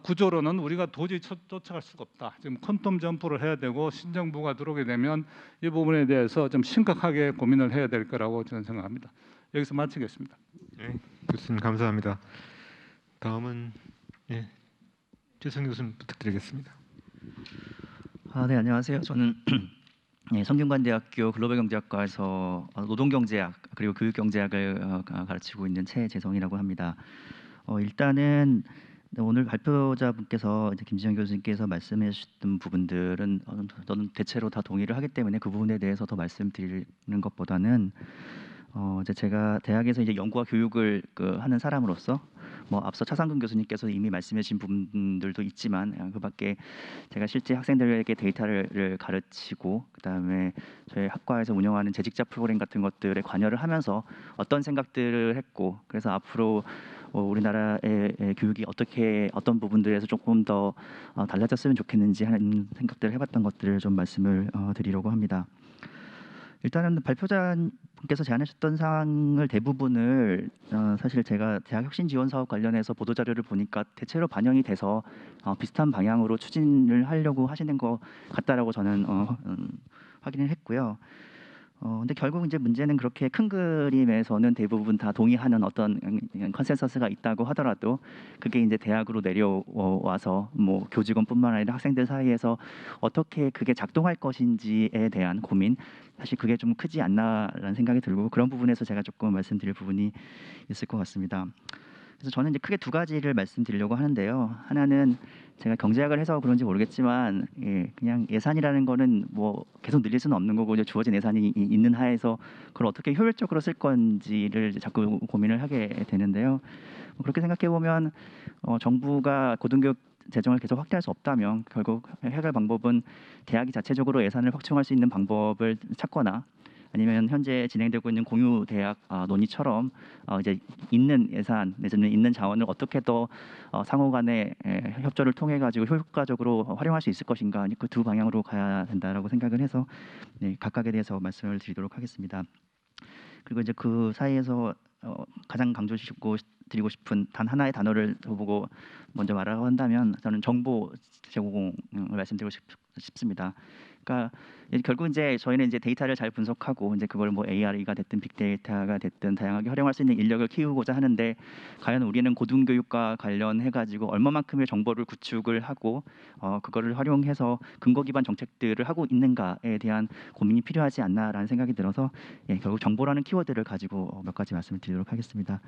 구조로는 우리가 도저히 쫓아갈 수가 없다. 지금 퀀텀 점프를 해야 되고 신정부가 들어오게 되면 이 부분에 대해서 좀 심각하게 고민을 해야 될 거라고 저는 생각합니다. 여기서 마치겠습니다. 네, 교수님 감사합니다. 다음은 최승희 교수님 부탁드리겠습니다. 네, 안녕하세요. 저는 성균관대학교 글로벌경제학과에서 노동경제학 그리고 교육경제학을 가르치고 있는 최재성이라고 합니다. 일단은 오늘 발표자분께서 김진영 교수님께서 말씀해 주셨던 부분들은 저는 대체로 다 동의를 하기 때문에 그 부분에 대해서 더 말씀드리는 것보다는 이제 제가 대학에서 이제 연구와 교육을 하는 사람으로서 뭐 앞서 차상근 교수님께서 이미 말씀해 주신 부분들도 있지만 그밖에 제가 실제 학생들에게 데이터를 가르치고 그다음에 저희 학과에서 운영하는 재직자 프로그램 같은 것들에 관여를 하면서 어떤 생각들을 했고 그래서 앞으로 우리나라의 교육이 어떤 부분들에서 조금 더 달라졌으면 좋겠는지 하는 생각들을 해봤던 것들을 좀 말씀을 드리려고 합니다. 일단은 발표자분께서 제안하셨던 사항을 대부분을 사실 제가 대학 혁신 지원 사업 관련해서 보도 자료를 보니까 대체로 반영이 돼서 비슷한 방향으로 추진을 하려고 하시는 것 같다라고 저는 확인을 했고요. 근데 결국 이제 문제는 그렇게 큰 그림에서는 대부분 다 동의하는 어떤 컨센서스가 있다고 하더라도 그게 이제 대학으로 내려와서 뭐 교직원뿐만 아니라 학생들 사이에서 어떻게 그게 작동할 것인지에 대한 고민 사실 그게 좀 크지 않나라는 생각이 들고 그런 부분에서 제가 조금 말씀드릴 부분이 있을 것 같습니다. 그래서 저는 이제 크게 두 가지를 말씀드리려고 하는데요. 하나는 제가 경제학을 해서 그런지 모르겠지만 그냥 예산이라는 거는 뭐 계속 늘릴 수는 없는 거고 이제 주어진 예산이 있는 하에서 그걸 어떻게 효율적으로 쓸 건지를 자꾸 고민을 하게 되는데요. 그렇게 생각해 보면 정부가 고등교육 재정을 계속 확대할 수 없다면 결국 해결 방법은 대학이 자체적으로 예산을 확충할 수 있는 방법을 찾거나 아니면 현재 진행되고 있는 공유 대학 논의처럼 이제 있는 예산 내지는 있는 자원을 어떻게 더 상호간의 협조를 통해 가지고 효과적으로 활용할 수 있을 것인가 그 두 방향으로 가야 된다라고 생각을 해서 각각에 대해서 말씀을 드리도록 하겠습니다. 그리고 이제 그 사이에서 가장 드리고 싶은 단 하나의 단어를 보고 먼저 말하고 한다면 저는 정보 제공을 말씀드리고 싶습니다. 그러니까 결국 이제 저희는 이제 데이터를 잘 분석하고 이제 그걸 뭐 AR가 됐든 빅데이터가 됐든 다양하게 활용할 수 있는 인력을 키우고자 하는데 과연 우리는 고등교육과 관련해 가지고 얼마만큼의 정보를 구축을 하고 그거를 활용해서 근거 기반 정책들을 하고 있는가에 대한 고민이 필요하지 않나라는 생각이 들어서 결국 정보라는 키워드를 가지고 몇 가지 말씀을 드리도록 하겠습니다.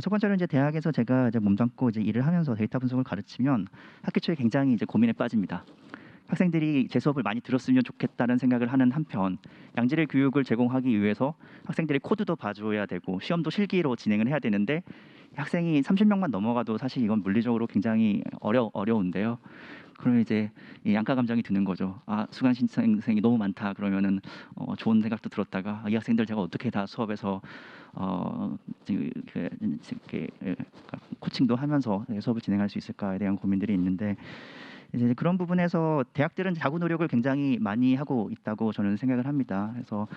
첫 번째로 이제 대학에서 제가 이제 몸담고 이제 일을 하면서 데이터 분석을 가르치면 학기 초에 굉장히 이제 고민에 빠집니다. 학생들이 제 수업을 많이 들었으면 좋겠다는 생각을 하는 한편 양질의 교육을 제공하기 위해서 학생들이 코드도 봐줘야 되고 시험도 실기로 진행을 해야 되는데 학생이 30명만 넘어가도 사실 이건 물리적으로 굉장히 어려운데요. 그러면 이제 양가 감정이 드는 거죠. 수강 신청생이 너무 많다 그러면은 좋은 생각도 들었다가 이 학생들 제가 어떻게 다 수업에서 코칭도 하면서 수업을 진행할 수 있을까에 대한 고민들이 있는데 이제 그런 부분에서 대학들은 자구 노력을 굉장히 많이 하고 있다고 저는 생각을 합니다. 그래서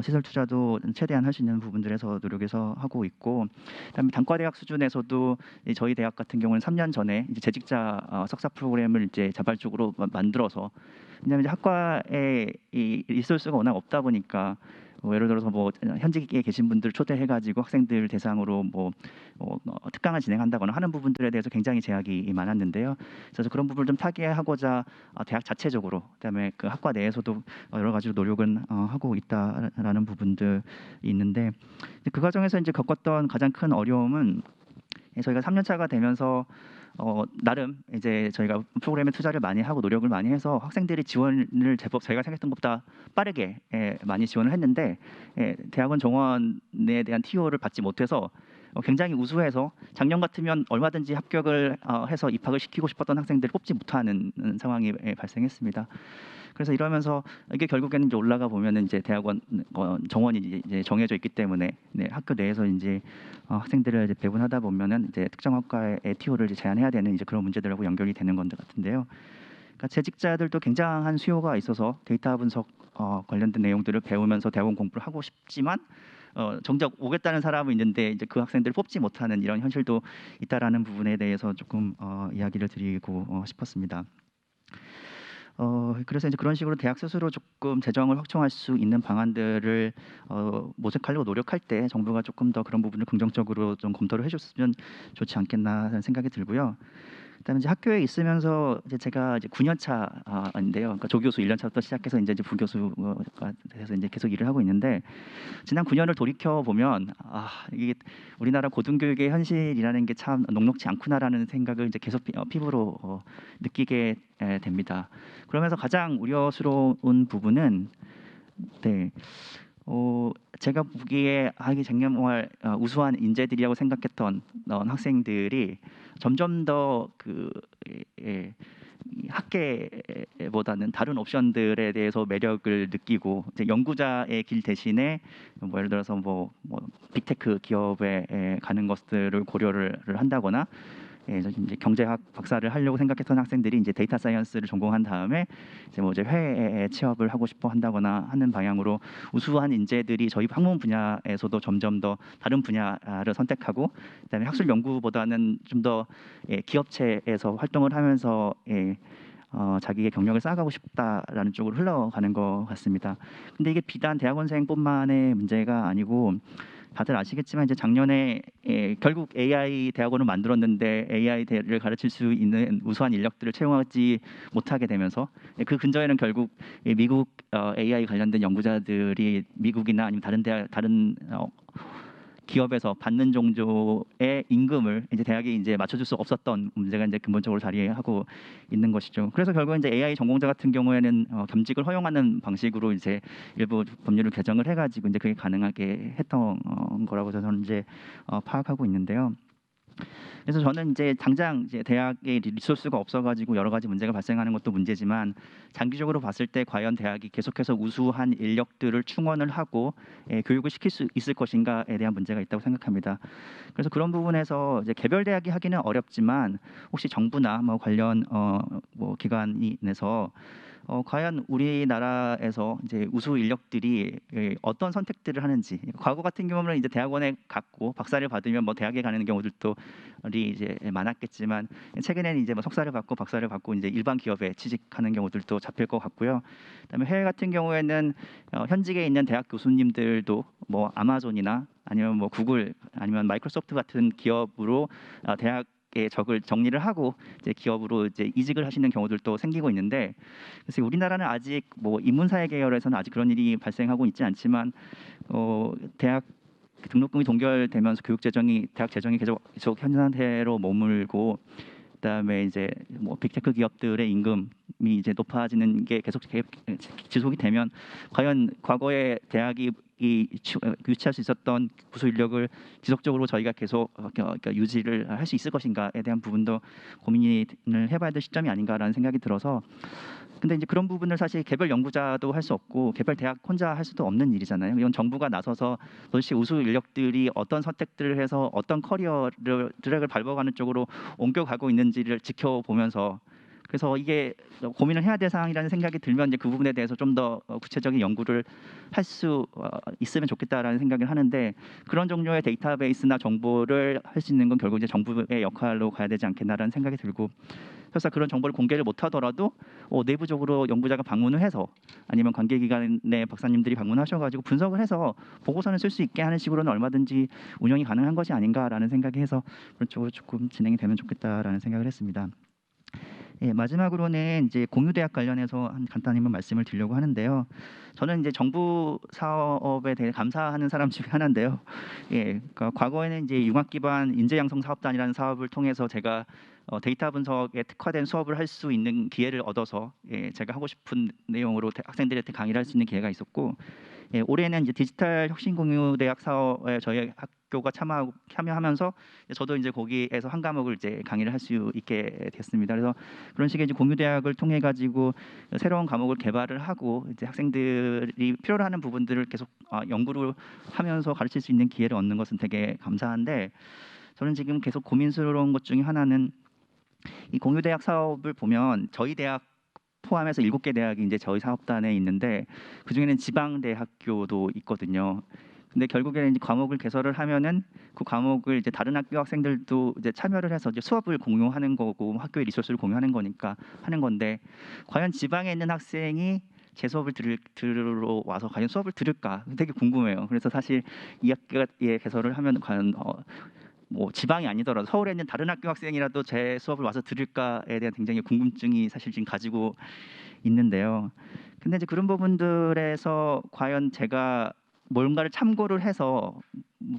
시설 투자도 최대한 할 수 있는 부분들에서 노력해서 하고 있고, 그다음에 단과대학 수준에서도 저희 대학 같은 경우는 3년 전에 이제 재직자 석사 프로그램을 이제 자발적으로 만들어서, 왜냐하면 이제 학과에 이 리소스가 워낙 없다 보니까. 예를 들어서 뭐 현직에 계신 분들 초대해가지고 학생들 대상으로 특강을 진행한다거나 하는 부분들에 대해서 굉장히 제약이 많았는데요. 그래서 그런 부분을 좀 타개하고자 대학 자체적으로, 그다음에 그 학과 내에서도 여러 가지로 노력은 하고 있다라는 부분들이 있는데, 그 과정에서 이제 겪었던 가장 큰 어려움은 저희가 3년차가 되면서 나름 이제 저희가 프로그램에 투자를 많이 하고 노력을 많이 해서 학생들이 지원을 제법 저희가 생각했던 것보다 빠르게 많이 지원을 했는데 대학원 정원에 대한 TO를 받지 못해서 굉장히 우수해서 작년 같으면 얼마든지 합격을 해서 입학을 시키고 싶었던 학생들을 뽑지 못하는 상황이 발생했습니다. 그래서 이러면서 이게 결국에는 이제 올라가 보면은 이제 대학원 정원이 이제 정해져 있기 때문에 네, 학교 내에서 이제 학생들을 이제 배분하다 보면은 이제 특정 학과의 TO를 이제 제한해야 되는 이제 그런 문제들하고 연결이 되는 것 같은데요. 그러니까 재직자들도 굉장한 수요가 있어서 데이터 분석 관련된 내용들을 배우면서 대학원 공부를 하고 싶지만 정작 오겠다는 사람은 있는데 이제 그 학생들을 뽑지 못하는 이런 현실도 있다라는 부분에 대해서 조금 이야기를 드리고 싶었습니다. 그래서 이제 그런 식으로 대학 스스로 조금 재정을 확충할 수 있는 방안들을 모색하려고 노력할 때 정부가 조금 더 그런 부분을 긍정적으로 좀 검토를 해줬으면 좋지 않겠나 하는 생각이 들고요. 그다음에 이제 학교에 있으면서 이제 제가 이제 9년 차인데요. 그러니까 조교수 1년 차부터 시작해서 이제 부교수가 돼서 이제 계속 일을 하고 있는데 지난 9년을 돌이켜 보면 이게 우리나라 고등교육의 현실이라는 게 참 녹록지 않구나라는 생각을 이제 계속 피부로 느끼게 됩니다. 그러면서 가장 우려스러운 부분은 네. 제가 보기에 이게 정말 우수한 인재들이라고 생각했던 학생들이 점점 더 이 학계보다는 다른 옵션들에 대해서 매력을 느끼고 이제 연구자의 길 대신에 뭐 예를 들어서 뭐 빅테크 기업에 가는 것들을 고려를 한다거나 이제 경제학 박사를 하려고 생각했던 학생들이 이제 데이터 사이언스를 전공한 다음에 이제 회사에 취업을 하고 싶어 한다거나 하는 방향으로 우수한 인재들이 저희 학문 분야에서도 점점 더 다른 분야를 선택하고 그다음에 학술 연구보다는 좀 더 기업체에서 활동을 하면서 자기의 경력을 쌓아가고 싶다라는 쪽으로 흘러가는 것 같습니다. 근데 이게 비단 대학원생뿐만의 문제가 아니고 다들 아시겠지만 이제 작년에 결국 AI 대학원을 만들었는데 AI를 가르칠 수 있는 우수한 인력들을 채용하지 못하게 되면서 그 근저에는 결국 미국 AI 관련된 연구자들이 미국이나 아니면 다른 기업에서 받는 정도의 임금을 이제 대학이 이제 맞춰줄 수 없었던 문제가 이제 근본적으로 자리하고 있는 것이죠. 그래서 결국 이제 AI 전공자 같은 경우에는 겸직을 허용하는 방식으로 이제 일부 법률을 개정을 해가지고 이제 그게 가능하게 했던 거라고 저는 이제 파악하고 있는데요. 그래서 저는 이제 당장 이제 대학에 리소스가 없어가지고 여러 가지 문제가 발생하는 것도 문제지만 장기적으로 봤을 때 과연 대학이 계속해서 우수한 인력들을 충원을 하고 교육을 시킬 수 있을 것인가에 대한 문제가 있다고 생각합니다. 그래서 그런 부분에서 이제 개별 대학이 하기는 어렵지만 혹시 정부나 뭐 관련 뭐 기관이 내서 과연 우리나라에서 이제 우수 인력들이 어떤 선택들을 하는지 과거 같은 경우는 이제 대학원에 갔고 박사를 받으면 뭐 대학에 가는 경우들도 이제 많았겠지만 최근에는 이제 뭐 석사를 받고 박사를 받고 이제 일반 기업에 취직하는 경우들도 잡힐 것 같고요. 그다음에 해외 같은 경우에는 현직에 있는 대학 교수님들도 뭐 아마존이나 아니면 뭐 구글 아니면 마이크로소프트 같은 기업으로 대학 적을 정리를 하고 이제 기업으로 이제 이직을 하시는 경우들도 생기고 있는데 그래서 우리나라는 아직 뭐 인문사회 계열에서는 아직 그런 일이 발생하고 있지 않지만 대학 등록금이 동결되면서 대학 재정이 계속 현 상태로 머물고 그다음에 이제 뭐 빅테크 기업들의 임금이 이제 높아지는 게 계속 지속이 되면 과연 과거에 대학이 유치할 수 있었던 부수 인력을 지속적으로 저희가 계속 유지를 할 수 있을 것인가에 대한 부분도 고민을 해봐야 될 시점이 아닌가라는 생각이 들어서 근데 이제 그런 부분을 사실 개별 연구자도 할 수 없고 개별 대학 혼자 할 수도 없는 일이잖아요. 이건 정부가 나서서 도대체 우수 인력들이 어떤 선택들을 해서 어떤 커리어를 트랙을 밟아가는 쪽으로 옮겨가고 있는지를 지켜보면서 그래서 이게 고민을 해야 될 사항이라는 생각이 들면 이제 그 부분에 대해서 좀 더 구체적인 연구를 할 수 있으면 좋겠다라는 생각을 하는데 그런 종류의 데이터베이스나 정보를 할 수 있는 건 결국 이제 정부의 역할로 가야 되지 않겠나라는 생각이 들고 그래서 그런 정보를 공개를 못하더라도 내부적으로 연구자가 방문을 해서 아니면 관계기관의 박사님들이 방문하셔가지고 분석을 해서 보고서를 쓸 수 있게 하는 식으로는 얼마든지 운영이 가능한 것이 아닌가라는 생각이 해서 그런 쪽으로 조금 진행이 되면 좋겠다라는 생각을 했습니다. 마지막으로는 이제 공유대학 관련해서 간단히 한번 말씀을 드리려고 하는데요. 저는 이제 정부 사업에 대해 감사하는 사람 중에 하나인데요. 그러니까 과거에는 이제 융합 기반 인재 양성 사업단이라는 사업을 통해서 제가 데이터 분석에 특화된 수업을 할 수 있는 기회를 얻어서 제가 하고 싶은 내용으로 학생들한테 강의를 할 수 있는 기회가 있었고 올해는 이제 디지털 혁신공유대학 사업에 저희 대학교가 참여하면서 저도 이제 거기에서 한 과목을 이제 강의를 할 수 있게 됐습니다. 그래서 그런 식의 이제 공유대학을 통해 가지고 새로운 과목을 개발을 하고 이제 학생들이 필요로 하는 부분들을 계속 연구를 하면서 가르칠 수 있는 기회를 얻는 것은 되게 감사한데, 저는 지금 계속 고민스러운 것 중에 하나는 이 공유대학 사업을 보면 저희 대학 포함해서 7개 대학이 이제 저희 사업단에 있는데 그 중에는 지방 대학교도 있거든요. 근데 결국에는 이제 과목을 개설을 하면은 그 과목을 이제 다른 학교 학생들도 이제 참여를 해서 이제 수업을 공유하는 거고 학교의 리소스를 공유하는 거니까 하는 건데, 과연 지방에 있는 학생이 제 수업을 들으러 와서 과연 수업을 들을까 되게 궁금해요. 그래서 사실 이 학교에 개설을 하면 과연 뭐 지방이 아니더라도 서울에 있는 다른 학교 학생이라도 제 수업을 와서 들을까에 대한 굉장히 궁금증이 사실 지금 가지고 있는데요. 근데 이제 그런 부분들에서 과연 제가 뭔가를 참고를 해서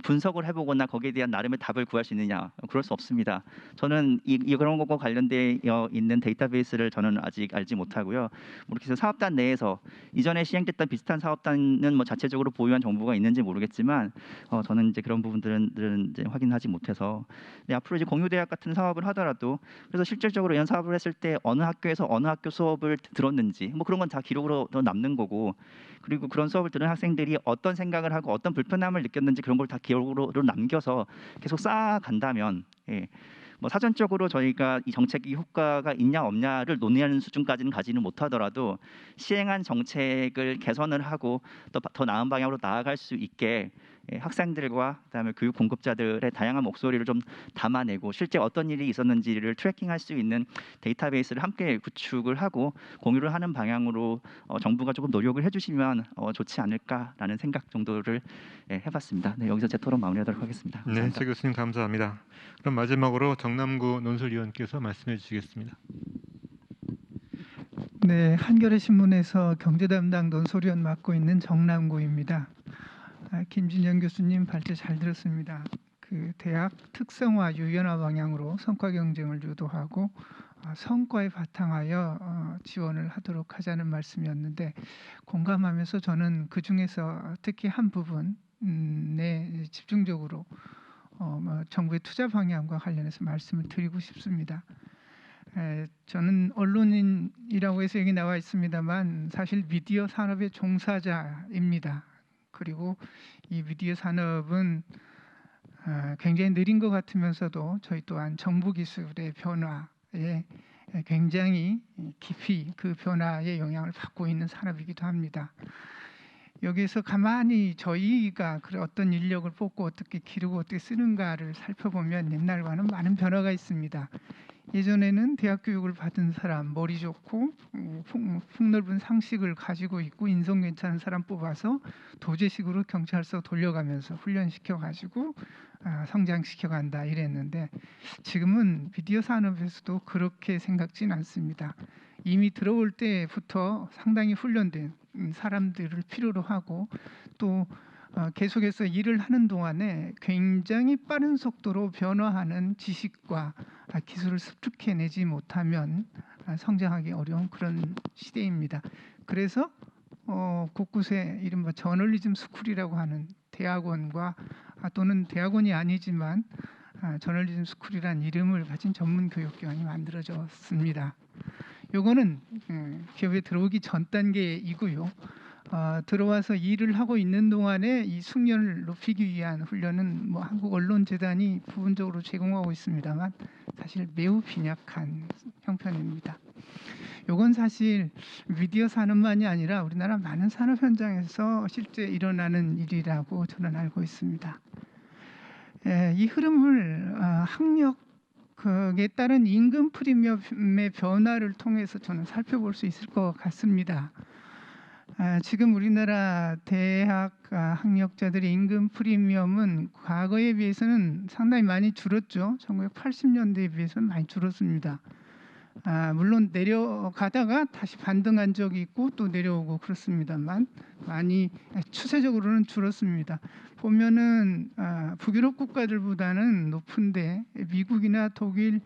분석을 해보거나 거기에 대한 나름의 답을 구할 수 있느냐, 그럴 수 없습니다. 저는 그런 것과 관련되어 있는 데이터베이스를 저는 아직 알지 못하고요. 이렇게 해서 사업단 내에서 이전에 시행됐던 비슷한 사업단은 뭐 자체적으로 보유한 정보가 있는지 모르겠지만 저는 이제 그런 부분들은 이제 확인하지 못해서, 앞으로 이제 공유대학 같은 사업을 하더라도 그래서 실질적으로 이런 사업을 했을 때 어느 학교에서 어느 학교 수업을 들었는지 뭐 그런 건 다 기록으로 남는 거고, 그리고 그런 수업을 들은 학생들이 어떤 생각을 하고 어떤 불편함을 느꼈는지 그런 걸 다 기록으로 남겨서 계속 쌓아간다면, 뭐 사전적으로 저희가 이 정책이 효과가 있냐 없냐를 논의하는 수준까지는 가지는 못하더라도 시행한 정책을 개선을 하고 또 더 나은 방향으로 나아갈 수 있게 학생들과 그다음에 교육 공급자들의 다양한 목소리를 좀 담아내고 실제 어떤 일이 있었는지를 트래킹할 수 있는 데이터베이스를 함께 구축을 하고 공유를 하는 방향으로 정부가 조금 노력을 해주시면 좋지 않을까라는 생각 정도를 해봤습니다. 네, 여기서 제 토론 마무리하도록 하겠습니다. 네, 감사합니다. 최 교수님 감사합니다. 그럼 마지막으로 정남구 논술위원께서 말씀해 주시겠습니다. 네, 한겨레 신문에서 경제 담당 논술위원 맡고 있는 정남구입니다. 김진영 교수님 발제 잘 들었습니다. 그 대학 특성화 유연화 방향으로 성과 경쟁을 유도하고 성과에 바탕하여 지원을 하도록 하자는 말씀이었는데 공감하면서 저는 그 중에서 특히 한 부분에 집중적으로 정부의 투자 방향과 관련해서 말씀을 드리고 싶습니다. 저는 언론인이라고 해서 여기 나와 있습니다만 사실 미디어 산업의 종사자입니다. 그리고 이 미디어 산업은 굉장히 느린 것 같으면서도 저희 또한 정보 기술의 변화에 굉장히 깊이 그 변화의 영향을 받고 있는 산업이기도 합니다. 여기서 가만히 저희가 어떤 인력을 뽑고 어떻게 기르고 어떻게 쓰는가를 살펴보면 옛날과는 많은 변화가 있습니다. 예전에는 대학 교육을 받은 사람, 머리 좋고 폭넓은 상식을 가지고 있고 인성 괜찮은 사람 뽑아서 도제식으로 경찰서 돌려가면서 훈련시켜 가지고 성장시켜 간다 이랬는데, 지금은 미디어 산업에서도 그렇게 생각지는 않습니다. 이미 들어올 때부터 상당히 훈련된 사람들을 필요로 하고 또 계속해서 일을 하는 동안에 굉장히 빠른 속도로 변화하는 지식과 기술을 습득해내지 못하면 성장하기 어려운 그런 시대입니다. 그래서 곳곳에 이른바 저널리즘 스쿨이라고 하는 대학원과 또는 대학원이 아니지만 저널리즘 스쿨이라는 이름을 가진 전문 교육기관이 만들어졌습니다. 요거는 기업에 들어오기 전 단계이고요. 들어와서 일을 하고 있는 동안에 이 숙련을 높이기 위한 훈련은 뭐 한국언론재단이 부분적으로 제공하고 있습니다만 사실 매우 빈약한 형편입니다. 이건 사실 미디어 산업만이 아니라 우리나라 많은 산업 현장에서 실제 일어나는 일이라고 저는 알고 있습니다. 이 흐름을 학력에 따른 임금 프리미엄의 변화를 통해서 저는 살펴볼 수 있을 것 같습니다. 지금 우리나라 대학 학력자들의 임금 프리미엄은 과거에 비해서는 상당히 많이 줄었죠. 1980년대에 비해서는 많이 줄었습니다. 물론 내려가다가 다시 반등한 적이 있고 또 내려오고 그렇습니다만 많이 추세적으로는 줄었습니다. 보면은 북유럽 국가들보다는 높은데 미국이나 독일,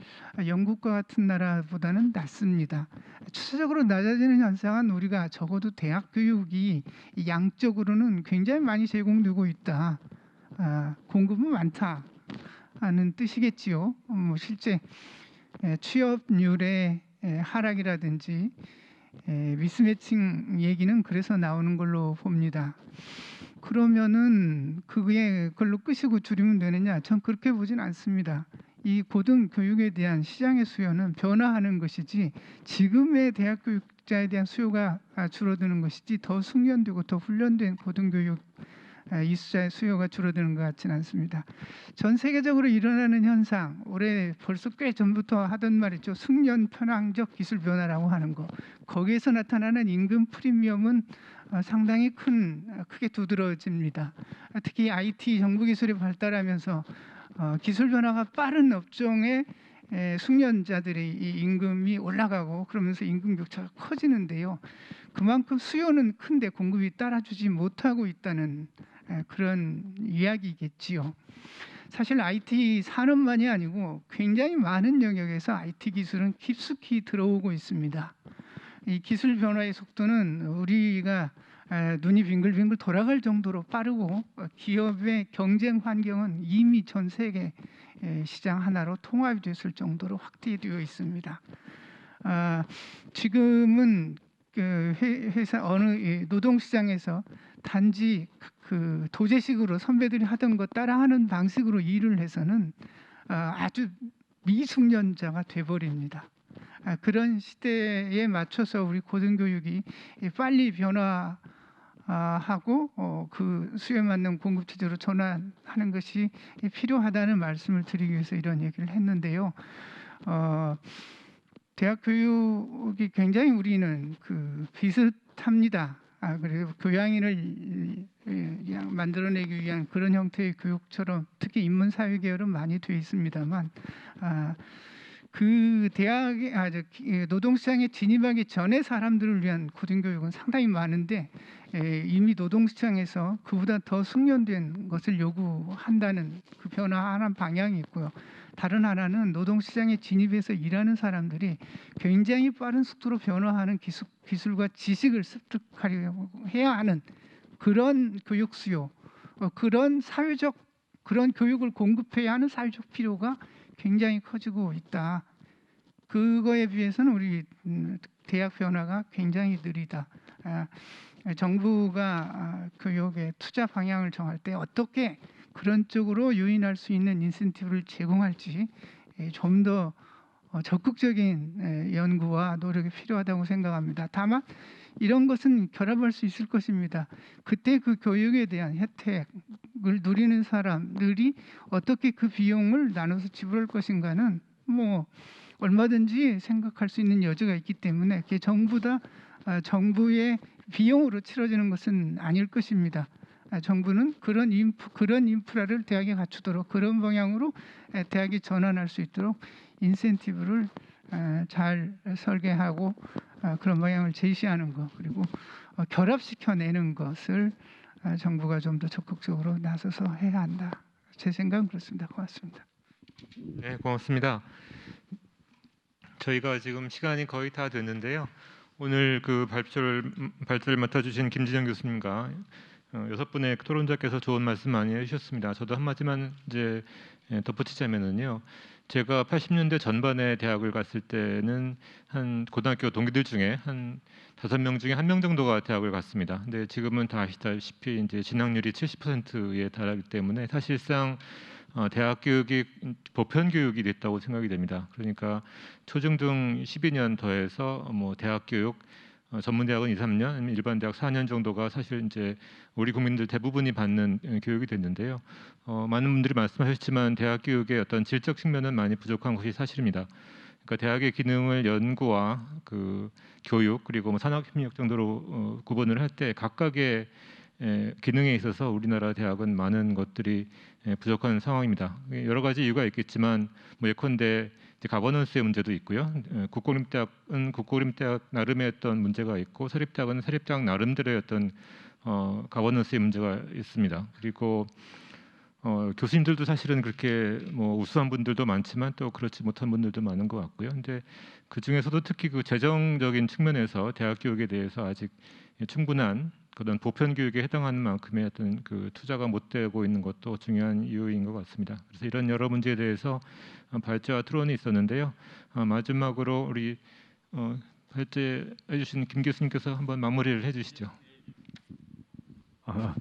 영국과 같은 나라보다는 낮습니다. 추세적으로 낮아지는 현상은 우리가 적어도 대학 교육이 양적으로는 굉장히 많이 제공되고 있다. 공급은 많다 하는 뜻이겠지요. 실제 취업률의 하락이라든지 미스매칭 얘기는 그래서 나오는 걸로 봅니다. 그러면은 그걸로 끄시고 줄이면 되느냐? 전 그렇게 보진 않습니다. 이 고등교육에 대한 시장의 수요는 변화하는 것이지 지금의 대학 교육자에 대한 수요가 줄어드는 것이지 더 숙련되고 더 훈련된 고등교육 이수자의 수요가 줄어드는 것 같지는 않습니다. 전 세계적으로 일어나는 현상, 올해 벌써 꽤 전부터 하던 말이죠. 숙련 편향적 기술 변화라고 하는 거. 거기에서 나타나는 임금 프리미엄은 상당히 크게 두드러집니다. 특히 IT 정보 기술이 발달하면서 기술 변화가 빠른 업종의 숙련자들의 이 임금이 올라가고 그러면서 임금 격차가 커지는데요. 그만큼 수요는 큰데 공급이 따라주지 못하고 있다는 그런 이야기겠지요. 사실 IT 산업만이 아니고 굉장히 많은 영역에서 IT 기술은 깊숙이 들어오고 있습니다. 이 기술 변화의 속도는 우리가 눈이 빙글빙글 돌아갈 정도로 빠르고 기업의 경쟁 환경은 이미 전 세계 시장 하나로 통합이 됐을 정도로 확대되어 있습니다. 지금은 그 회사 어느 노동시장에서 단지 그 도제식으로 선배들이 하던 거 따라하는 방식으로 일을 해서는 아주 미숙련자가 돼버립니다. 그런 시대에 맞춰서 우리 고등교육이 빨리 변화하고 그 수요에 맞는 공급 체제로 전환하는 것이 필요하다는 말씀을 드리기 위해서 이런 얘기를 했는데요. 대학 교육이 굉장히 우리는 비슷합니다. 그리고 교양인을 만들어내기 위한 그런 형태의 교육처럼 특히 인문사회 계열은 많이 되어 있습니다만 그 대학의 노동시장에 진입하기 전에 사람들을 위한 고등교육은 상당히 많은데 이미 노동시장에서 그보다 더 숙련된 것을 요구한다는 그 변화하는 방향이 있고요. 다른 하나는 노동시장에 진입해서 일하는 사람들이 굉장히 빠른 속도로 변화하는 기술과 지식을 습득하려고 해야 하는 그런 교육 수요, 그런 사회적 그런 교육을 공급해야 하는 사회적 필요가 굉장히 커지고 있다. 그거에 비해서는 우리 대학 변화가 굉장히 느리다. 정부가 교육의 투자 방향을 정할 때 어떻게 그런 쪽으로 유인할 수 있는 인센티브를 제공할지 좀 더 적극적인 연구와 노력이 필요하다고 생각합니다. 다만 이런 것은 결합할 수 있을 것입니다. 그때 그 교육에 대한 혜택을 누리는 사람들이 어떻게 그 비용을 나눠서 지불할 것인가는 얼마든지 생각할 수 있는 여지가 있기 때문에 그게 전부 다 정부의 비용으로 치러지는 것은 아닐 것입니다. 정부는 그런 인프라를 대학에 갖추도록 그런 방향으로 대학이 전환할 수 있도록 인센티브를 잘 설계하고 그런 방향을 제시하는 것 그리고 결합시켜내는 것을 정부가 좀 더 적극적으로 나서서 해야 한다. 제 생각은 그렇습니다. 고맙습니다. 네, 고맙습니다. 저희가 지금 시간이 거의 다 됐는데요. 오늘 그 발표를 맡아주신 김진영 교수님과 6분의 토론자께서 좋은 말씀 많이 해주셨습니다. 저도 한마디만 이제 덧붙이자면은요. 제가 80년대 전반에 대학을 갔을 때는 한 고등학교 동기들 중에 한 5명 중에 1명 정도가 대학을 갔습니다. 근데 지금은 다 아시다시피 이제 진학률이 70%에 달하기 때문에 사실상 대학 교육이 보편 교육이 됐다고 생각이 됩니다. 그러니까 초중등 12년 더해서 대학 교육 전문대학은 2, 3년, 일반 대학 4년 정도가 사실 이제 우리 국민들 대부분이 받는 교육이 됐는데요. 많은 분들이 말씀하셨지만 대학 교육의 어떤 질적 측면은 많이 부족한 것이 사실입니다. 그러니까 대학의 기능을 연구와 그 교육 그리고 산학협력 정도로 구분을 할 때 각각의 기능에 있어서 우리나라 대학은 많은 것들이 부족한 상황입니다. 여러 가지 이유가 있겠지만 예컨대 가버넌스의 문제도 있고요. 국공립대학은 국공립대학 나름의 어떤 문제가 있고 사립대학은 사립대학 나름대로의 어떤 가버넌스의 문제가 있습니다. 그리고 교수님들도 사실은 그렇게 우수한 분들도 많지만 또 그렇지 못한 분들도 많은 것 같고요. 근데 그 중에서도 특히 그 재정적인 측면에서 대학 교육에 대해서 아직 충분한 그런 보편 교육에 해당하는 만큼의 어떤 그 투자가 못 되고 있는 것도 중요한 이유인 것 같습니다. 그래서 이런 여러 문제에 대해서 발제와 토론이 있었는데요. 마지막으로 우리 발제해 주신 김 교수님께서 한번 마무리를 해주시죠.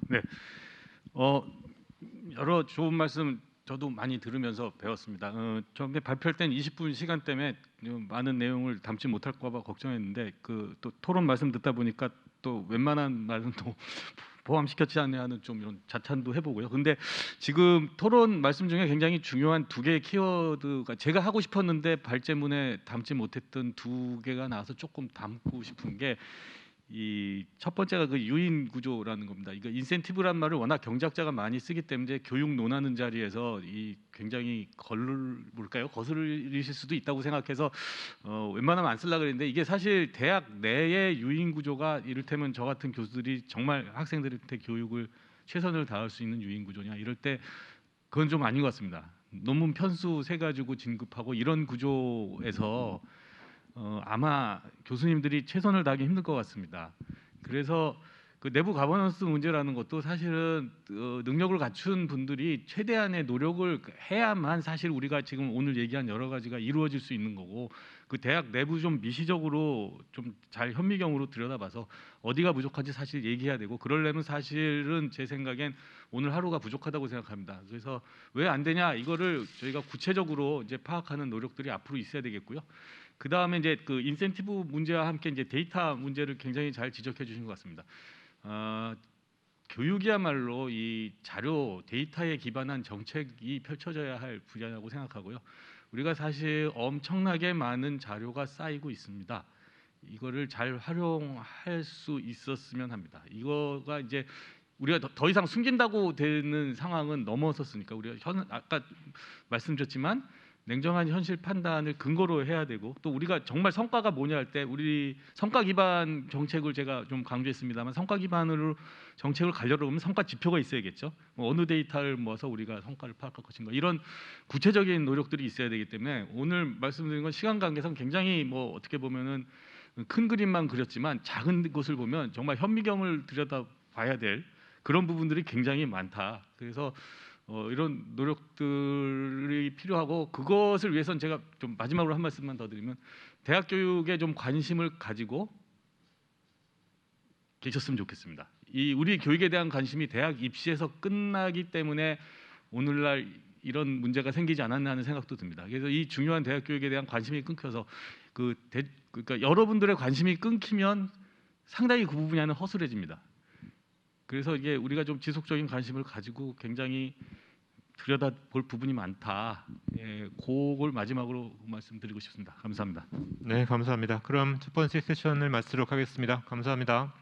네. 여러 좋은 말씀 저도 많이 들으면서 배웠습니다. 처음에 발표할 땐 20분 시간 때문에 많은 내용을 담지 못할까 봐 걱정했는데 또 토론 말씀 듣다 보니까 또 웬만한 말은 또 포함시켰지 않냐 하는 좀 이런 자찬도 해보고요. 근데 지금 토론 말씀 중에 굉장히 중요한 두 개의 키워드가 제가 하고 싶었는데 발제문에 담지 못했던 두 개가 나와서 조금 담고 싶은 게 이 첫 번째가 그 유인 구조라는 겁니다. 이거 인센티브란 말을 워낙 경제학자가 많이 쓰기 때문에 교육 논하는 자리에서 이 굉장히 거슬리실 수도 있다고 생각해서 웬만하면 안 쓰려고 그랬는데 이게 사실 대학 내의 유인 구조가 이를테면 저 같은 교수들이 정말 학생들한테 교육을 최선을 다할 수 있는 유인 구조냐 이럴 때 그건 좀 아닌 것 같습니다. 논문 편수 세 가지고 진급하고 이런 구조에서 아마 교수님들이 최선을 다하기 힘들 것 같습니다. 그래서 그 내부 가버넌스 문제라는 것도 사실은 능력을 갖춘 분들이 최대한의 노력을 해야만 사실 우리가 지금 오늘 얘기한 여러 가지가 이루어질 수 있는 거고 그 대학 내부 좀 미시적으로 좀 잘 현미경으로 들여다봐서 어디가 부족한지 사실 얘기해야 되고 그러려면 사실은 제 생각엔 오늘 하루가 부족하다고 생각합니다. 그래서 왜 안 되냐 이거를 저희가 구체적으로 이제 파악하는 노력들이 앞으로 있어야 되겠고요. 그 다음에 이제 그 인센티브 문제와 함께 이제 데이터 문제를 굉장히 잘 지적해 주신 것 같습니다. 교육이야말로 이 자료 데이터에 기반한 정책이 펼쳐져야 할 분야라고 생각하고요. 우리가 사실 엄청나게 많은 자료가 쌓이고 있습니다. 이거를 잘 활용할 수 있었으면 합니다. 이거가 이제 우리가 더 이상 숨긴다고 되는 상황은 넘어섰으니까 우리가 아까 말씀드렸지만 냉정한 현실 판단을 근거로 해야 되고 또 우리가 정말 성과가 뭐냐 할 때 우리 성과 기반 정책을 제가 좀 강조했습니다만 성과 기반으로 정책을 가려고 하면 성과 지표가 있어야겠죠. 어느 데이터를 모아서 우리가 성과를 파악할 것인가 이런 구체적인 노력들이 있어야 되기 때문에 오늘 말씀드린 건 시간 관계상 굉장히 뭐 어떻게 보면은 큰 그림만 그렸지만 작은 것을 보면 정말 현미경을 들여다 봐야 될 그런 부분들이 굉장히 많다. 그래서 이런 노력들이 필요하고 그것을 위해서는 제가 좀 마지막으로 한 말씀만 더 드리면 대학 교육에 좀 관심을 가지고 계셨으면 좋겠습니다. 이 우리 교육에 대한 관심이 대학 입시에서 끝나기 때문에 오늘날 이런 문제가 생기지 않았나 하는 생각도 듭니다. 그래서 이 중요한 대학 교육에 대한 관심이 끊겨서 그러니까 여러분들의 관심이 끊기면 상당히 그 부분이 허술해집니다. 그래서 이게 우리가 좀 지속적인 관심을 가지고 굉장히 들여다볼 부분이 많다. 그걸 마지막으로 말씀드리고 싶습니다. 감사합니다. 네, 감사합니다. 그럼 첫 번째 세션을 마치도록 하겠습니다. 감사합니다.